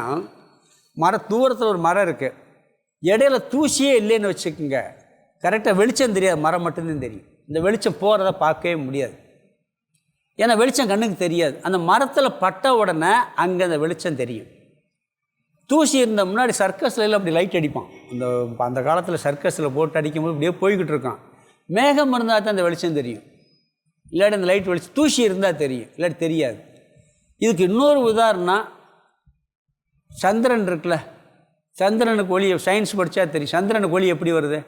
தூரத்தில் ஒரு மரம் இருக்குது, இடையில தூசியே இல்லைன்னு வச்சுக்கோங்க. கரெக்டாக வெளிச்சம் தெரியாது, மரம் மட்டும்தான் தெரியும். இந்த வெளிச்சம் போகிறத பார்க்கவே முடியாது. ஏன்னா வெளிச்சம் கண்ணுக்கு தெரியாது. அந்த மரத்தில் பட்ட உடனே அங்கே அந்த வெளிச்சம் தெரியும். தூசி இருந்த முன்னாடி சர்க்கஸில் அப்படி லைட் அடிப்பான். அந்த காலத்தில் சர்க்கஸில் போட்டு அடிக்கும்போது இப்படியே போய்கிட்டு இருக்கான். மேகம் இருந்தால் தான் அந்த வெளிச்சம் தெரியும், இல்லாட்டி அந்த லைட் வெளிச்சம். தூசி இருந்தால் தெரியும், இல்லாட்டி தெரியாது. இதுக்கு இன்னொரு உதாரணம், சந்திரன் இருக்குல்ல, சந்திரனுக்கு ஒளி சயின்ஸ் படித்தா தெரியும். சந்திரனுக்கு ஒளி எப்படி வருது?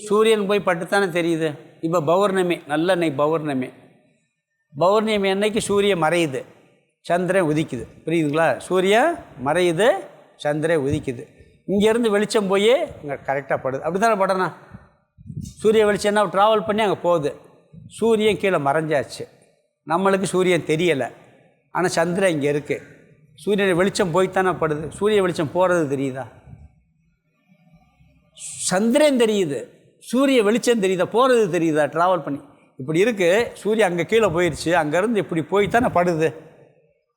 சூரியன் போய் பட்டுத்தானே தெரியுது. இப்போ பௌர்ணமி, நல்லெண்ணெய் பௌர்ணமி அன்னைக்கு சூரியன் மறையுது, சந்திரன் உதிக்குது. புரியுதுங்களா? சூரியன் மறையுது, சந்திரன் உதிக்குது. இங்கேருந்து வெளிச்சம் போய் இங்கே கரெக்டாக படுது. அப்படி தானே படணும். சூரிய வெளிச்சம் என்ன ட்ராவல் பண்ணி அங்கே போகுது. சூரியன் கீழே மறைஞ்சாச்சு, நம்மளுக்கு சூரியன் தெரியலை. ஆனால் சந்திரன் இங்கே இருக்குது. சூரியன் வெளிச்சம் போய்த்தானே படுது. சூரிய வெளிச்சம் போகிறது தெரியுதா? சந்திரன் தெரியுது, சூரிய வெளிச்சம் தெரியுதா? போகிறது தெரியுதா? ட்ராவல் பண்ணி இப்படி இருக்குது. சூரியன் அங்கே கீழே போயிடுச்சு, அங்கேருந்து இப்படி போய்த்தானே படுது.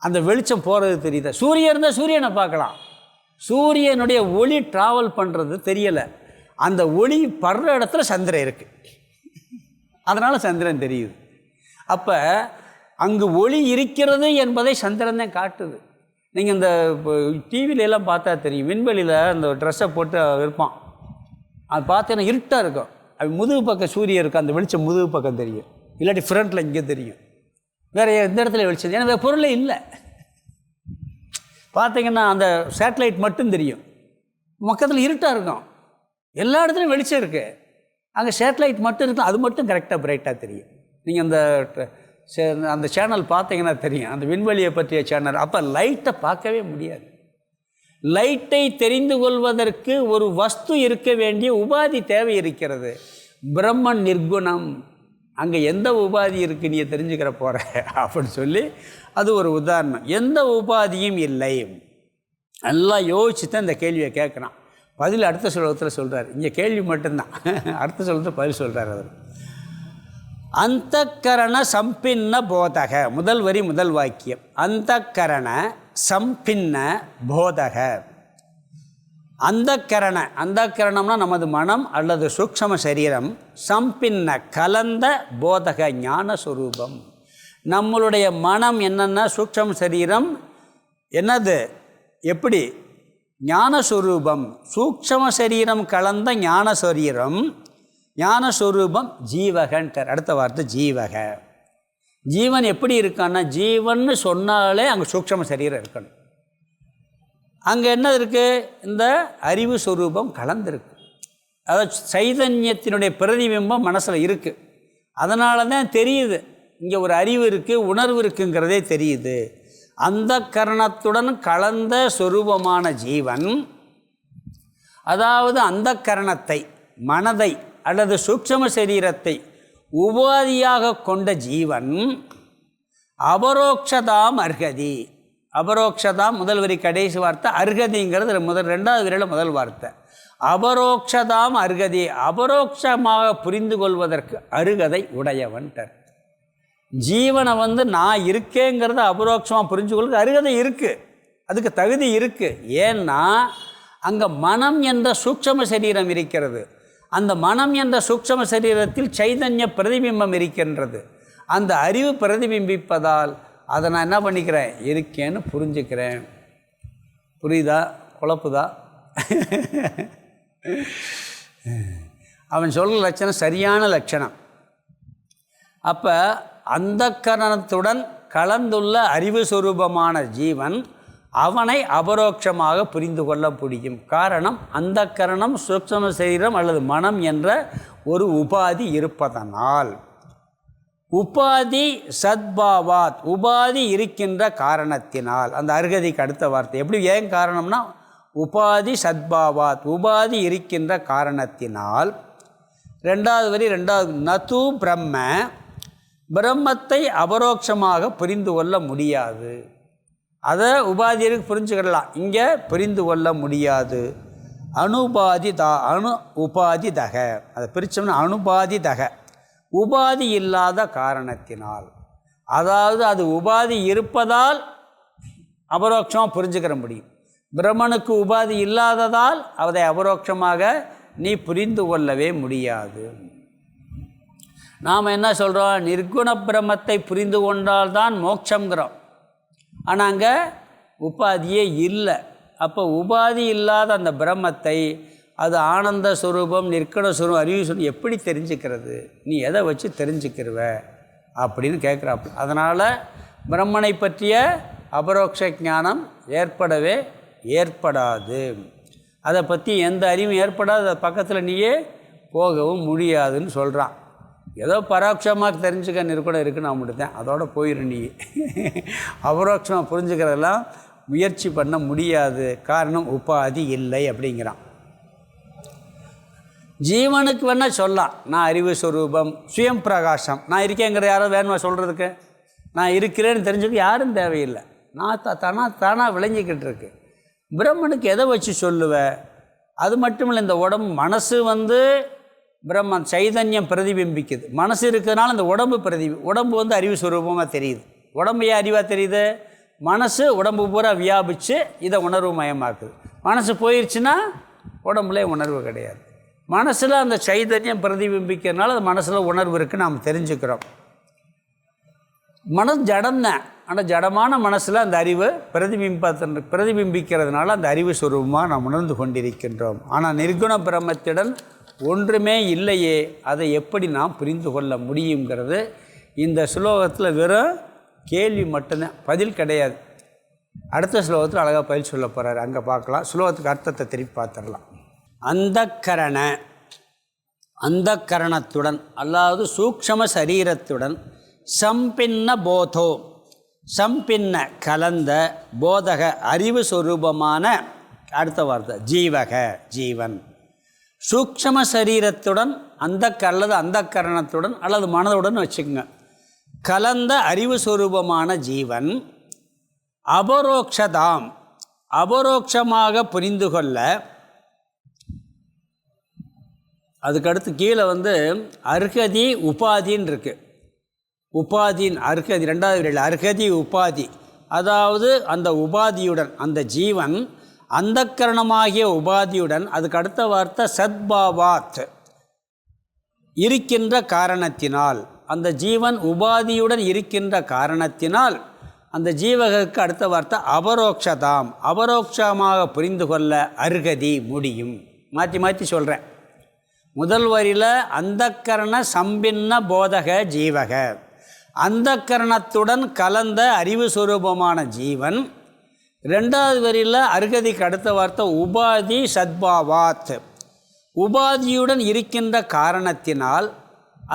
அந்த வெளிச்சம் போகிறது தெரியுதா? சூரியன் இருந்தால் சூரியனை பார்க்கலாம். சூரியனுடைய ஒளி ட்ராவல் பண்ணுறது தெரியலை. அந்த ஒளி படுற இடத்துல சந்திரன் இருக்குது, அதனால் சந்திரன் தெரியுது. அப்போ அங்கு ஒளி இருக்கிறது என்பதை சந்திரன் தான் காட்டுது. நீங்கள் இந்த டிவிலெலாம் பார்த்தா தெரியும், விண்வெளியில் அந்த ட்ரெஸ்ஸை போட்டு இருப்பான். அது பார்த்தீங்கன்னா இருட்டாக இருக்கும். அது முதுகு பக்கம் சூரியன் இருக்கும், அந்த வெளிச்சம் முதுகு பக்கம் தெரியும், இல்லாட்டி ஃப்ரண்ட்டில் இங்கே தெரியும். வேறு எந்த இடத்துல வெளிச்சம்? ஏன்னா வேறு பொருளே இல்லை. பார்த்தீங்கன்னா அந்த சேட்டலைட் மட்டும் தெரியும், பக்கத்தில் இருட்டாக இருக்கும். எல்லா இடத்துலையும் வெளிச்சம் இருக்குது, அங்கே சேட்டலைட் மட்டும் இருக்கும், அது மட்டும் கரெக்டாக பிரைட்டாக தெரியும். நீங்கள் அந்த சேனல் பார்த்தீங்கன்னா தெரியும், அந்த விண்வெளியை பற்றிய சேனல். அப்போ லைட்டை பார்க்கவே முடியாது. லைட்டை தெரிந்து கொள்வதற்கு ஒரு வஸ்து இருக்க வேண்டிய உபாதி தேவை இருக்கிறது. பிரம்மன் நிர்குணம், அங்கே எந்த உபாதி இருக்குது நீ தெரிஞ்சுக்கிற போகிற அப்படின்னு சொல்லி அது ஒரு உதாரணம். எந்த உபாதியும் இல்லை. நல்லா யோசிச்சு தான் இந்த கேள்வியை கேட்குறான். பதில் அடுத்த ஸ்லோகத்தில் சொல்கிறார். இங்கே கேள்வி மட்டும்தான், அடுத்த ஸ்லோகத்தில் பதில் சொல்கிறார் அவர். அந்தக்கரண சம்பின்ன போதக, முதல் வரி முதல் வாக்கியம். அந்தக்கரண சம்பின்ன போதக. அந்தக்கரணம்னா நமது மனம் அல்லது சூக்ஷ்ம சரீரம். சம்பின்ன கலந்த போதக ஞானஸ்வரூபம். நம்மளுடைய மனம் என்னென்னா சூக்ஷ்ம சரீரம் என்னது, எப்படி? ஞானஸ்வரூபம். சூக்ஷ்ம சரீரம் கலந்த ஞானஸ்வரீரம், ஞானஸ்வரூபம் ஜீவகன்ட்டார். அடுத்த வார்த்தை ஜீவக. ஜீவன் எப்படி இருக்கான்னா, ஜீவன்னு சொன்னாலே அங்கே சூக்ஷ்ம சரீரம் இருக்கணும். அங்கே என்ன இருக்குது? இந்த அறிவு ஸ்வரூபம் கலந்துருக்கு. அதாவது சைதன்யத்தினுடைய பிரதிபிம்பம் மனசில் இருக்குது. அதனால தான் தெரியுது இங்கே ஒரு அறிவு இருக்குது, உணர்வு இருக்குங்கிறதே தெரியுது. அந்த கரணத்துடன் கலந்த சொரூபமான ஜீவன், அதாவது அந்த கரணத்தை, மனதை அல்லது சூக்ஷ்ம சரீரத்தை உபாதியாக கொண்ட ஜீவன் அபரோக்ஷதாம் அர்ஹதி. அபரோக்ஷதாம் முதல் வரி கடைசி வார்த்தை, அர்ஹதிங்கிறது ரெண்டாவது வரியில் முதல் வார்த்தை. அபரோக்ஷதாம் அருகதி, அபரோக்ஷமாக புரிந்து கொள்வதற்கு அருகதை உடையவன்ட்டார். ஜீவனை நான் இருக்கேங்கிறத அபரோக்ஷமாக புரிஞ்சு கொள்வது அருகதை இருக்குது, அதுக்கு தகுதி இருக்குது. ஏன்னா அங்கே மனம் என்ற சூட்சம சரீரம் இருக்கிறது. அந்த மனம் என்ற சூட்சம சரீரத்தில் சைதன்ய பிரதிபிம்பம் இருக்கின்றது. அந்த அறிவு பிரதிபிம்பிப்பதால் அதை நான் என்ன பண்ணிக்கிறேன், இருக்கேன்னு புரிஞ்சுக்கிறேன். புரியுதா? குழப்புதா? அவன் சொல்கிற லட்சணம் சரியான லட்சணம். அப்போ அந்த கரணத்துடன் கலந்துள்ள அறிவு சுரூபமான ஜீவன் அவனை அபரோக்ஷமாக புரிந்து கொள்ள முடியும். காரணம், அந்த கரணம் சூக்ஷ்ம சரீரம் அல்லது மனம் என்ற ஒரு உபாதி இருப்பதனால். உபாதி சத்பாவாத், உபாதி இருக்கின்ற காரணத்தினால். அந்த அருகதிக்கு அடுத்த வார்த்தை எப்படி, ஏன் காரணம்னா உபாதி சத்பாவாத், உபாதி இருக்கின்ற காரணத்தினால். ரெண்டாவது வரி, ரெண்டாவது நது பிரம்ம, பிரம்மத்தை அபரோக்ஷமாக புரிந்து கொள்ள முடியாது. அதை உபாதிக்கு புரிஞ்சுக்கிடலாம், இங்கே புரிந்து கொள்ள முடியாது. அனுபாதி அணு உபாதி தக, அதை பிரித்தோம்னா அனுபாதி தக, உபாதி இல்லாத காரணத்தினால். அதாவது அது உபாதி இருப்பதால் அபரோக்ஷமாக புரிஞ்சுக்கிற முடியும். பிரம்மனுக்கு உபாதி இல்லாததால் அதை அபரோக்ஷமாக நீ புரிந்து கொள்ளவே முடியாது. நாம் என்ன சொல்கிறோம், நிர்குண பிரம்மத்தை புரிந்து கொண்டால்தான் மோட்சங்கிறோம். ஆனால் அங்கே உபாதியே இல்லை. அப்போ உபாதி இல்லாத அந்த பிரம்மத்தை, அது ஆனந்த ஸ்வரூபம், நிற்குண ஸ்வரூபம், அறிவு ஸ்வரூபம் எப்படி தெரிஞ்சுக்கிறது, நீ எதை வச்சு தெரிஞ்சுக்கிருவ அப்படின்னு கேட்குறாப்பு. அதனால் பிரம்மனை பற்றிய அபரோக்ஷ ஞானம் ஏற்படவே ஏற்படாது. அதை பற்றி எந்த அறிவும் ஏற்படாது, அது பக்கத்தில் நீயே போகவும் முடியாதுன்னு சொல்கிறான். ஏதோ பரோட்சமாக தெரிஞ்சுக்க நிற்கூட இருக்குன்னு நான் மட்டும்தான், அதோடு போயிடும். நீ அபரோட்சமாக புரிஞ்சுக்கிறதெல்லாம் முயற்சி பண்ண முடியாது. காரணம், உபாதி இல்லை அப்படிங்கிறான். ஜீவனுக்கு வேணால் சொல்லலாம், நான் அறிவு ஸ்வரூபம், சுயம் பிரகாசம், நான் இருக்கேங்கிற யாரோ வேணுமா சொல்கிறதுக்கு? நான் இருக்கிறேன்னு தெரிஞ்சுக்க யாரும் தேவையில்லை. நான் தானாக விளங்கிக்கிட்டு இருக்கு. பிரம்மனுக்கு எதை வச்சு சொல்லுவேன்? அது மட்டும் இல்லை, இந்த மனசு பிரம்மன் சைதன்யம் பிரதிபிம்பிக்குது. மனசு இருக்கிறதுனால இந்த உடம்பு அறிவு சுரூபமாக தெரியுது. உடம்பு ஏன் அறிவாக தெரியுது? மனசு உடம்பு பூரா வியாபித்து இதை உணர்வு மயமாக்குது. மனசு போயிடுச்சுன்னா உடம்புல உணர்வு கிடையாது. மனசில் அந்த சைதன்யம் பிரதிபிம்பிக்கிறதுனால அது மனசில் உணர்வு இருக்குன்னு நாம் தெரிஞ்சுக்கிறோம். மனசு ஜடம்தான், ஆனால் ஜடமான மனசில் அந்த அறிவு பிரதிபிம்பிக்கிறதுனால அந்த அறிவு சுரூபமாக நாம் உணர்ந்து கொண்டிருக்கின்றோம். ஆனால் நிர்குண பிரம்மத்துடன் ஒன்றுமே இல்லையே, அதை எப்படி நாம் புரிந்து கொள்ள முடியுங்கிறது இந்த ஸ்லோகத்தில் வெறும் கேள்வி மட்டும்தான், பதில் கிடையாது. அடுத்த ஸ்லோகத்தில் அழகாக பதில் சொல்ல போகிறார், அங்கே பார்க்கலாம். ஸ்லோகத்துக்கு அர்த்தத்தை திருப்பி பார்த்துடலாம். அந்த கரணத்துடன், அதாவது சூக்ஷ்ம சரீரத்துடன் சம்பின்ன போதோ, சம்பின்ன கலந்த, போதக அறிவு சொரூபமான, அடுத்த வார்த்தை ஜீவக ஜீவன். சூக்ஷ்ம சரீரத்துடன் அல்லது அந்த கரணத்துடன் அல்லது மனதுடன் வச்சுக்கோங்க, கலந்த அறிவு சொரூபமான ஜீவன் அபரோக்ஷதாம், அபரோக்ஷமாக புரிந்து கொள்ள. அதுக்கடுத்து கீழே அர்ஹதி உபாதின்னு இருக்குது. உபாதின் அர்ஹதி, ரெண்டாவது விரையில் அர்ஹதி உபாதி. அதாவது அந்த உபாதியுடன், அந்த ஜீவன் அந்த கரணமாகிய உபாதியுடன், அதுக்கு அடுத்த வார்த்தை சத்பாவாத், இருக்கின்ற காரணத்தினால். அந்த ஜீவன் உபாதியுடன் இருக்கின்ற காரணத்தினால் அந்த ஜீவகருக்கு அடுத்த வார்த்தை அபரோக்ஷதாம், அபரோக்ஷமாக புரிந்து கொள்ள அர்ஹதி முடியும். மாற்றி மாற்றி சொல்கிறேன். முதல் வரியில் அந்த கரண சம்பின்ன போதக ஜீவக, அந்த கரணத்துடன் கலந்த அறிவு சுரூபமான ஜீவன். ரெண்டாவது வரியில் அர்ஹதிக்கு அடுத்த வார்த்தை உபாதி சத்பாவாத், உபாதியுடன் இருக்கின்ற காரணத்தினால்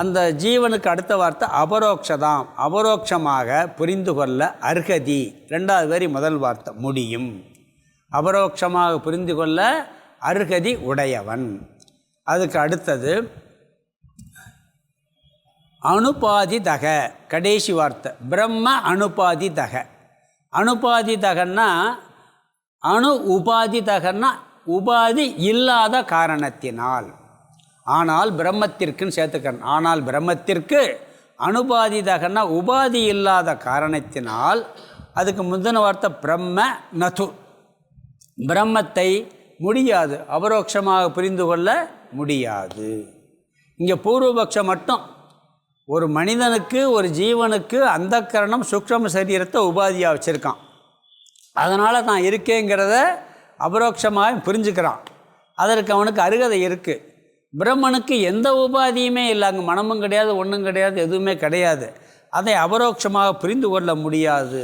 அந்த ஜீவனுக்கு அடுத்த வார்த்தை அபரோக்ஷதாம், அபரோக்ஷமாக புரிந்து கொள்ள அர்ஹதி. ரெண்டாவது வரி முதல் வார்த்தை முடியும். அபரோக்ஷமாக புரிந்து கொள்ள அர்ஹதி உடையவன். அதுக்கு அடுத்தது அனுபாதிதக, கடைசி வார்த்தை பிரம்ம அனுபாதிதக. அனுபாதிதகன்னா, அணு உபாதிதகன்னா உபாதி இல்லாத காரணத்தினால். ஆனால் பிரம்மத்திற்குன்னு சேர்த்துக்கிறேன். ஆனால் பிரம்மத்திற்கு அனுபாதிதகன்னா உபாதி இல்லாத காரணத்தினால். அதுக்கு முந்தின வார்த்தை பிரம்ம நது, பிரம்மத்தை முடியாது, அபரோக்ஷமாக புரிந்து கொள்ள முடியாது. இங்கே பூர்வபக்ஷம் மட்டும் ஒரு மனிதனுக்கு ஒரு ஜீவனுக்கு அந்த கரணம் சூக்ஷ்ம சரீரத்தை உபாதியாக வச்சுருக்கான். அதனால் நான் இருக்கேங்கிறத அபரோக்ஷமாக புரிஞ்சுக்கிறான். அதற்கு அவனுக்கு அருகதை இருக்குது. பிரம்மனுக்கு எந்த உபாதியுமே இல்லை, அங்கே மனமும் கிடையாது, ஒன்றும் கிடையாது, எதுவுமே கிடையாது. அதை அபரோக்ஷமாக புரிந்து கொள்ள முடியாது.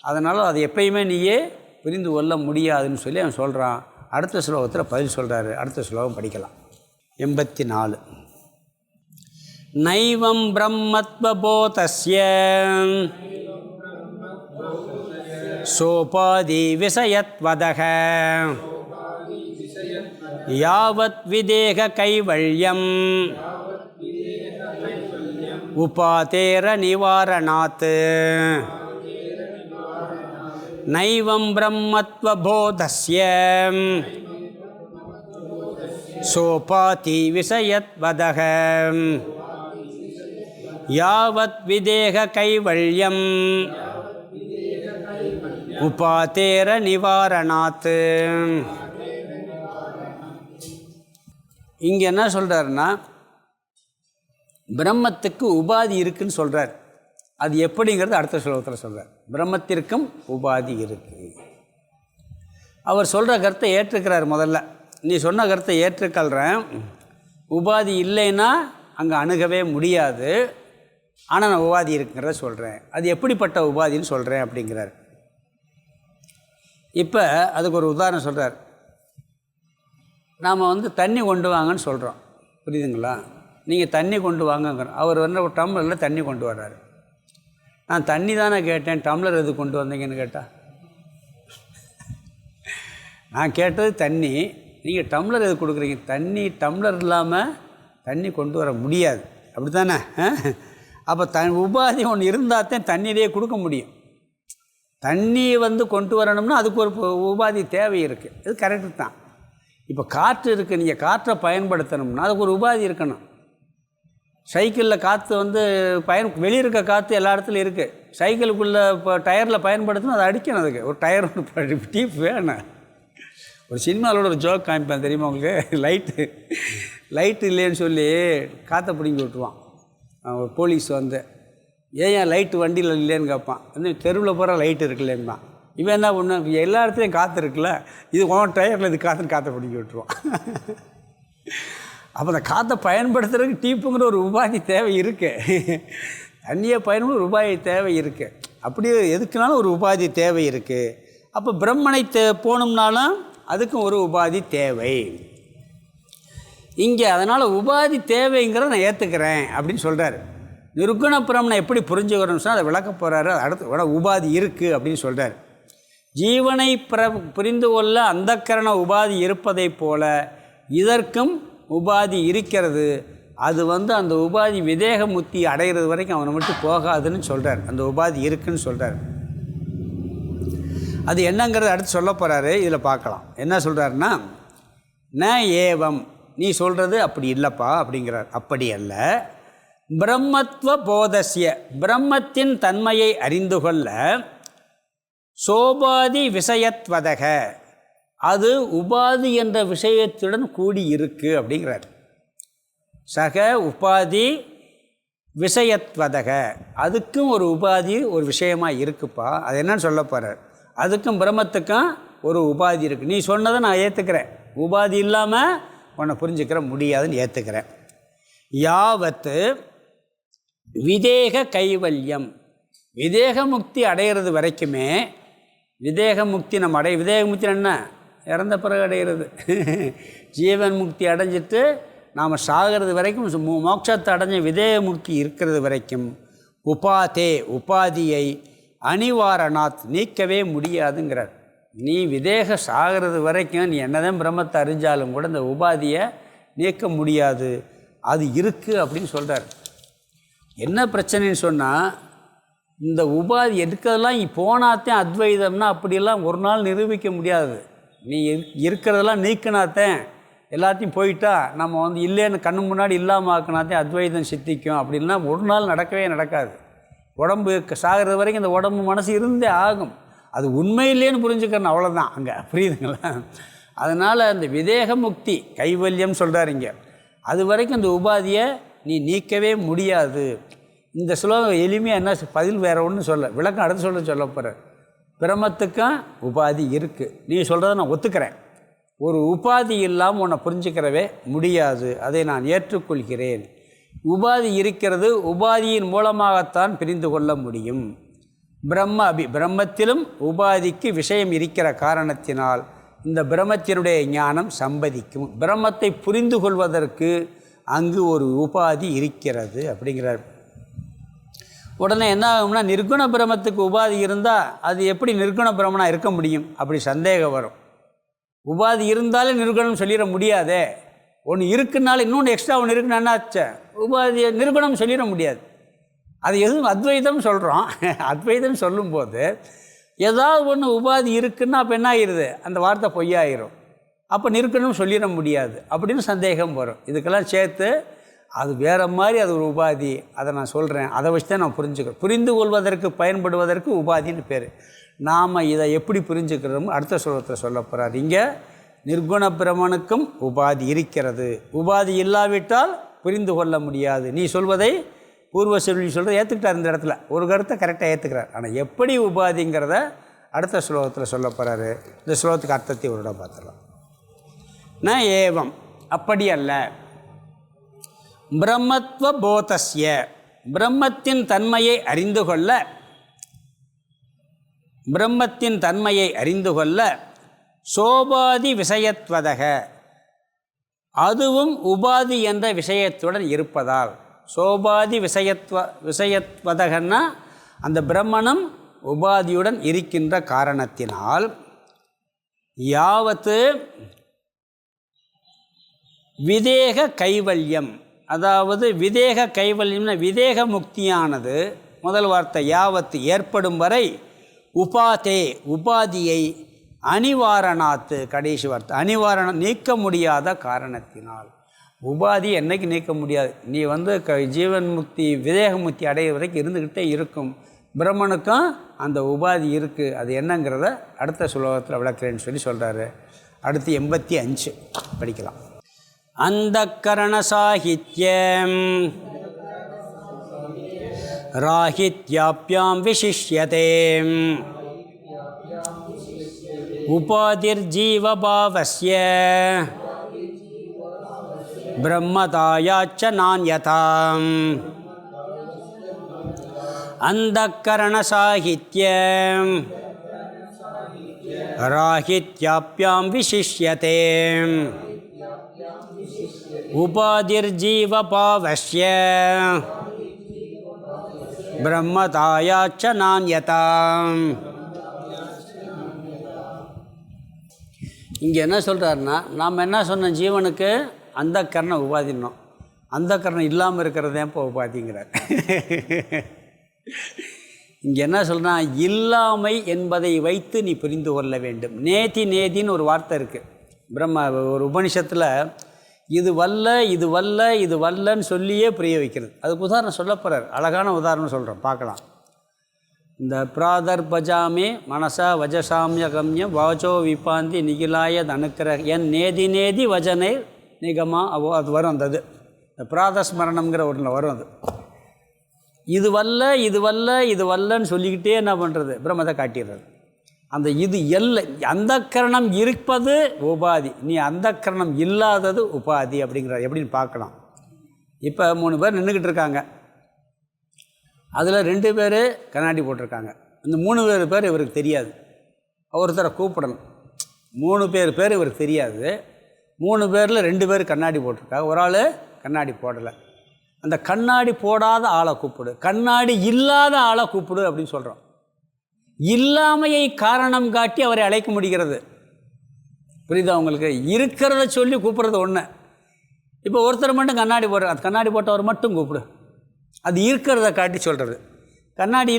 அதனால் அதை எப்பயுமே நீயே புரிந்து கொள்ள முடியாதுன்னு சொல்லி அவன் சொல்கிறான். அடுத்த ஸ்லோகத்தில் பதில் சொல்கிறாரு. அடுத்த ஸ்லோகம் படிக்கலாம். 84. நைவம் பிரம்மத்வபோதஸ்ய சோபாதி விஷயத்வதக யாவத் விதேக கைவல்யம் உபாதேர நிவாரணாத். நைவம் பிரம்மத்வபோதஸ்ய சோபாதி விஷயத்வதக யாவத் விதேக கைவல்யம் உபாதேர நிவாரணாத். இங்கே என்ன சொல்கிறாருன்னா, பிரம்மத்துக்கு உபாதி இருக்குதுன்னு சொல்கிறார். அது எப்படிங்கிறது அடுத்த ஸ்லோகத்தில் சொல்கிறார். பிரம்மத்திற்கும் உபாதி இருக்குது. அவர் சொல்கிற கருத்தை ஏற்றுக்கிறார். முதல்ல நீ சொன்ன கருத்தை ஏற்றுக்கொள்கிறேன், உபாதி இல்லைன்னா அங்கே அணுகவே முடியாது, ஆனால் நான் உபாதி இருக்குங்கிறத சொல்கிறேன். அது எப்படிப்பட்ட உபாதின்னு சொல்கிறேன் அப்படிங்கிறார். இப்போ அதுக்கு ஒரு உதாரணம் சொல்கிறார். நாம் தண்ணி கொண்டு வாங்கன்னு சொல்கிறோம், புரியுதுங்களா? நீங்கள் தண்ணி கொண்டு வாங்கங்கிறோம். அவர் ஒரு டம்ளரில் தண்ணி கொண்டு வர்றாரு. நான் தண்ணி தானே கேட்டேன், டம்ளர் எது கொண்டு வந்தீங்கன்னு கேட்டால், நான் கேட்டது தண்ணி, நீங்கள் டம்ளர் எது கொடுக்குறீங்க? தண்ணி டம்ளர் இல்லாமல் தண்ணி கொண்டு வர முடியாது, அப்படி தானே? அப்போ உபாதி ஒன்று இருந்தால் தான் தண்ணியிலே கொடுக்க முடியும். தண்ணி கொண்டு வரணும்னா அதுக்கு ஒரு உபாதி தேவை இருக்குது. இது கரெக்டு தான். இப்போ காற்று இருக்குது, நீங்கள் காற்றை பயன்படுத்தணும்னா அதுக்கு ஒரு உபாதி இருக்கணும். சைக்கிளில் காற்று வெளியே இருக்க காற்று எல்லா இடத்துலையும் இருக்குது. சைக்கிளுக்குள்ளே இப்போ டயரில் பயன்படுத்தணும், அதை அடிக்கணும். அதுக்கு ஒரு டயர் ஒன்று டீப் வேணும். ஒரு சினிமாவோட ஒரு ஜோக் காமிப்பேன் தெரியுமா உங்களுக்கு? லைட்டு இல்லைன்னு சொல்லி காற்றை பிடிங்கி விட்டுருவான். ஒரு போலீஸ் ஏன் லைட்டு வண்டியில் இல்லைன்னு கேட்பான். தெருவில் போகிற லைட்டு இருக்குல்லேன்னா இவன் என்ன பண்ண, எல்லா இடத்துலையும் காற்று இருக்குல்ல, இது உன் டயரில் இது காற்றை பிடிங்கி விட்டுருவான். அப்போ அந்த காற்றை பயன்படுத்துறதுக்கு டீப்புங்கிற ஒரு உபாதி தேவை இருக்குது. தண்ணியை பயன்படுத்த ஒரு உபாதி தேவை இருக்குது. அப்படியே எதுக்குனாலும் ஒரு உபாதி தேவை இருக்குது. அப்போ பிரம்மனை போகணும்னாலும் அதுக்கும் ஒரு உபாதி தேவை இங்கே. அதனால் உபாதி தேவைங்கிறத நான் ஏற்றுக்கிறேன் அப்படின்னு சொல்கிறார். நிர்குண பிரம்மனை எப்படி புரிஞ்சுக்கிறோம்னு சொன்னால் அதை விளக்க போகிறாரு. அடுத்து உபாதி இருக்குது அப்படின்னு சொல்கிறார். ஜீவனை புரிந்து கொள்ள அந்தக்கரண உபாதி இருப்பதை போல இதற்கும் உபாதி இருக்கிறது. அது அந்த உபாதி விதேக முத்தி அடைகிறது வரைக்கும் அவனை மட்டும் போகாதுன்னு சொல்கிறார். அந்த உபாதி இருக்குன்னு சொல்கிறார். அது என்னங்கிறது அடுத்து சொல்ல போகிறாரு. இதில் பார்க்கலாம். என்ன சொல்கிறாருன்னா, ந ஏவம், நீ சொல்கிறது அப்படி இல்லைப்பா அப்படிங்கிறார். அப்படி அல்ல. பிரம்மத்வ போதஸ்ய, பிரம்மத்தின் தன்மையை அறிந்து கொள்ள சோபாதி விஷயத்வதக, அது உபாதி என்ற விஷயத்துடன் கூடி இருக்கு அப்படிங்கிறார். சக உபாதி விஷயத்வதக, அதுக்கும் ஒரு உபாதி ஒரு விஷயமாக இருக்குப்பா. அது என்னன்னு சொல்ல போகிறார். அதுக்கும் பிரம்மத்துக்கும் ஒரு உபாதி இருக்குது. நீ சொன்னதை நான் ஏற்றுக்கிறேன், உபாதி இல்லாமல் உன்னை புரிஞ்சுக்கிற முடியாதுன்னு ஏற்றுக்கிறேன். யாவத்து விதேக கைவல்யம், விதேக முக்தி அடைகிறது வரைக்குமே, விதேக முக்தி நம்ம விதேக முக்தி என்ன, இறந்த பிறகு அடைகிறது. ஜீவன் முக்தி அடைஞ்சிட்டு நாம் சாகிறது வரைக்கும், மோட்சத்தை அடைஞ்ச விதேக முக்தி இருக்கிறது வரைக்கும் உபாதே, உபாதியை அனிவாரணாத், நீக்கவே முடியாதுங்கிறார். நீ விதேக சாகிறது வரைக்கும் நீ என்னதான் பிரம்மத்தை அறிஞ்சாலும் கூட இந்த உபாதியை நீக்க முடியாது, அது இருக்குது அப்படின்னு சொல்கிறார். என்ன பிரச்சனைன்னு சொன்னால், இந்த உபாதி எடுக்கிறதெல்லாம் போனாத்தான் அத்வைதம்னா அப்படியெல்லாம் ஒரு நாள் நிரூபிக்க முடியாது. நீ இருக்கிறதெல்லாம் நீக்கினாத்தேன் எல்லாத்தையும் போயிட்டா நம்ம வந்து இல்லைன்னு கண்ணு முன்னாடி இல்லாமல் ஆக்கினாத்தேன் அத்வைதம் சித்திக்கும். அப்படின்னா ஒரு நாள் நடக்கவே நடக்காது. உடம்பு சாகிறது வரைக்கும் இந்த உடம்பு மனசு இருந்தே ஆகும். அது உண்மையிலேன்னு புரிஞ்சுக்கணும், அவ்வளோதான். அங்கே புரியுதுங்களா? அதனால் அந்த விதேக முக்தி கைவல்யம் சொல்கிறார் இங்கே. அது வரைக்கும் இந்த உபாதியை நீ நீக்கவே முடியாது. இந்த ஸ்லோகம் எளிமையாக என்ன பதில் வேறு ஒன்றும் சொல்ல, விளக்கம் அடுத்து சொல்ல போகிறேன். பிரமத்துக்கும் உபாதி இருக்குது. நீ சொல்கிறத நான் ஒத்துக்கிறேன். ஒரு உபாதி இல்லாமல் உன்னை புரிஞ்சுக்கிறவே முடியாது. அதை நான் ஏற்றுக்கொள்கிறேன். உபாதி இருக்கிறது, உபாதியின் மூலமாகத்தான் பிரிந்து கொள்ள முடியும். பிரம்மத்திலும் உபாதிக்கு விஷயம் இருக்கிற காரணத்தினால் இந்த பிரம்மத்தினுடைய ஞானம் சம்பதிக்கும். பிரம்மத்தை புரிந்து கொள்வதற்கு அங்கு ஒரு உபாதி இருக்கிறது அப்படிங்கிறார். உடனே என்ன ஆகும்னா, நிர்குண பிரம்மத்துக்கு உபாதி இருந்தால் அது எப்படி நிர்குண பிரம்மனாக இருக்க முடியும்? அப்படி சந்தேகம் வரும். உபாதி இருந்தாலே நிர்குணம் சொல்லிட முடியாதே. ஒன்று இருக்குனால இன்னொன்று எக்ஸ்ட்ரா ஒன்று இருக்குன்னு என்னாச்சே, உபாதியை நிர்குணம் சொல்லிட முடியாது. அது எதுவும் அத்வைதம் சொல்கிறோம். அத்வைதம் சொல்லும்போது ஏதாவது ஒன்று உபாதி இருக்குன்னா அப்போ என்ன ஆகிடுது, அந்த வார்த்தை பொய்யாயிரும். அப்போ நிற்கணும்னு சொல்லிட முடியாது அப்படின்னு சந்தேகம் வரும். இதுக்கெல்லாம் சேர்த்து அது வேறு மாதிரி, அது ஒரு உபாதி, அதை நான் சொல்கிறேன், அதை வச்சு தான் நான் புரிஞ்சுக்கிறேன். புரிந்து கொள்வதற்கு பயன்படுவதற்கு உபாதின்னு பேர். நாம் இதை எப்படி புரிஞ்சுக்கிறோமோ அடுத்த ஸ்லோகத்தில் சொல்ல போகிறார். இங்கே நிர்குண பிரமனுக்கும் உபாதி இருக்கிறது. உபாதி இல்லாவிட்டால் புரிந்து கொள்ள முடியாது. நீ சொல்வதை பூர்வ செல்வி சொல்கிறத ஏற்றுக்கிட்டார். இந்த இடத்துல ஒரு கருத்தை கரெக்டாக ஏற்றுக்கிறார். ஆனால் எப்படி உபாதிங்கிறத அடுத்த ஸ்லோகத்தில் சொல்ல போகிறாரு. இந்த ஸ்லோகத்துக்கு அர்த்தத்தை ஒரு இடம் பார்த்துடலாம். ந ஏவம், அப்படி அல்ல. பிரம்மத்வ போதஸ்ய, பிரம்மத்தின் தன்மையை அறிந்து கொள்ள, பிரம்மத்தின் தன்மையை அறிந்து கொள்ள சோபாதி விஷயத்வதக, அதுவும் உபாதி என்ற விஷயத்துடன் இருப்பதால். சோபாதி விஷயத்வதகன்னா அந்த பிரம்மனும் உபாதியுடன் இருக்கின்ற காரணத்தினால், யாவத்து விதேக கைவல்யம், அதாவது விதேக கைவல்யம்னா விதேக முக்தியானது, முதல் வார்த்தை யாவத்து ஏற்படும் வரை, உபாதே உபாதியை, அனிவாரணாத்து கடைசி வார்த்தை அனிவாரணம் நீக்க முடியாத காரணத்தினால். உபாதி என்றைக்கு நீக்க முடியாது. நீ வந்து ஜீவன் முக்தி விதேக முக்தி அடைய வரைக்கும் இருந்துக்கிட்டே இருக்கும். பிரம்மனுக்கும் அந்த உபாதி இருக்குது. அது என்னங்கிறத அடுத்த ஸ்லோகத்தில் விளக்குறேன்னு சொல்லி சொல்கிறாரு. அடுத்து 85 படிக்கலாம். அந்த கரண சாகித்யம் ராஹித்யாப்யாம் விசிஷ்யதே உபாதிர்ஜீவபாவஸ்ய பிரம்மதாயாச்ச நான்யதாம். அந்தக்கரண சாகித்யம் ராஹித்யாப்யாம் விசிஷ்யதே உபாதிர்ஜீவபாவஸ்ய பிரம்மதாயாச்ச நான்யதாம். இங்கே என்ன சொல்கிறாருன்னா, நாம் என்ன சொன்னோம், ஜீவனுக்கு அந்த கரண உபாதினோம். அந்த கரணம் இல்லாமல் இருக்கிறதே இப்போ உபாதிங்கிறார். இங்கே என்ன சொல்கிறா, இல்லாமை என்பதை வைத்து நீ புரிந்து கொள்ள வேண்டும். நேதின்னு ஒரு வார்த்தை இருக்குது பிரம்ம ஒரு உபனிஷத்தில். இது வல்ல இது வல்ல இது வல்லன்னு சொல்லியே புரிய வைக்கிறது. அதுக்கு உதாரணம் சொல்ல போகிறார். அழகான உதாரணம் சொல்கிறோம், பார்க்கலாம். இந்த பிராதர்பஜாமே மனசா வஜசாமியகம்யம் வாச்சோ விபாந்தி நிகிலாய தனுக்கிற என் நேதி வஜனை நிகமா அது வரும். அந்த இந்த பிராதஸ்மரணம்ங்கிற ஒன்றில் வரும். அது இது வல்ல இது வல்ல இது வல்லன்னு சொல்லிக்கிட்டே என்ன பண்ணுறது, பிரம்மத்தை காட்டிடுறது. அந்த இது எல்லை அந்த கரணம் இருப்பது உபாதி, நீ அந்த கரணம் இல்லாதது உபாதி அப்படிங்கிறது எப்படின்னு பார்க்கலாம். இப்போ 3 பேர் நின்றுக்கிட்டு இருக்காங்க. அதில் 2 பேர் கண்ணாடி போட்டிருக்காங்க. இந்த 3 பேர் இவருக்கு தெரியாது. ஒருத்தரை கூப்பிடணும். 3 பேர் இவருக்கு தெரியாது. 3 பேரில் 2 பேர் கண்ணாடி போட்டிருக்காங்க, ஒரு ஆள் கண்ணாடி போடலை. அந்த கண்ணாடி போடாத ஆளை கூப்பிடு, கண்ணாடி இல்லாத ஆளை கூப்பிடு அப்படின்னு சொல்கிறோம். இல்லாமையை காரணம் காட்டி அவரை அழைக்க முடிகிறது. புரியுதா உங்களுக்கு? இருக்கிறத சொல்லி கூப்பிட்றது ஒன்று. இப்போ ஒருத்தர் மட்டும் கண்ணாடி போடுற, அது கண்ணாடி போட்டவர் மட்டும் கூப்பிடு, அது இருக்கிறத காட்டி சொல்கிறது. கண்ணாடி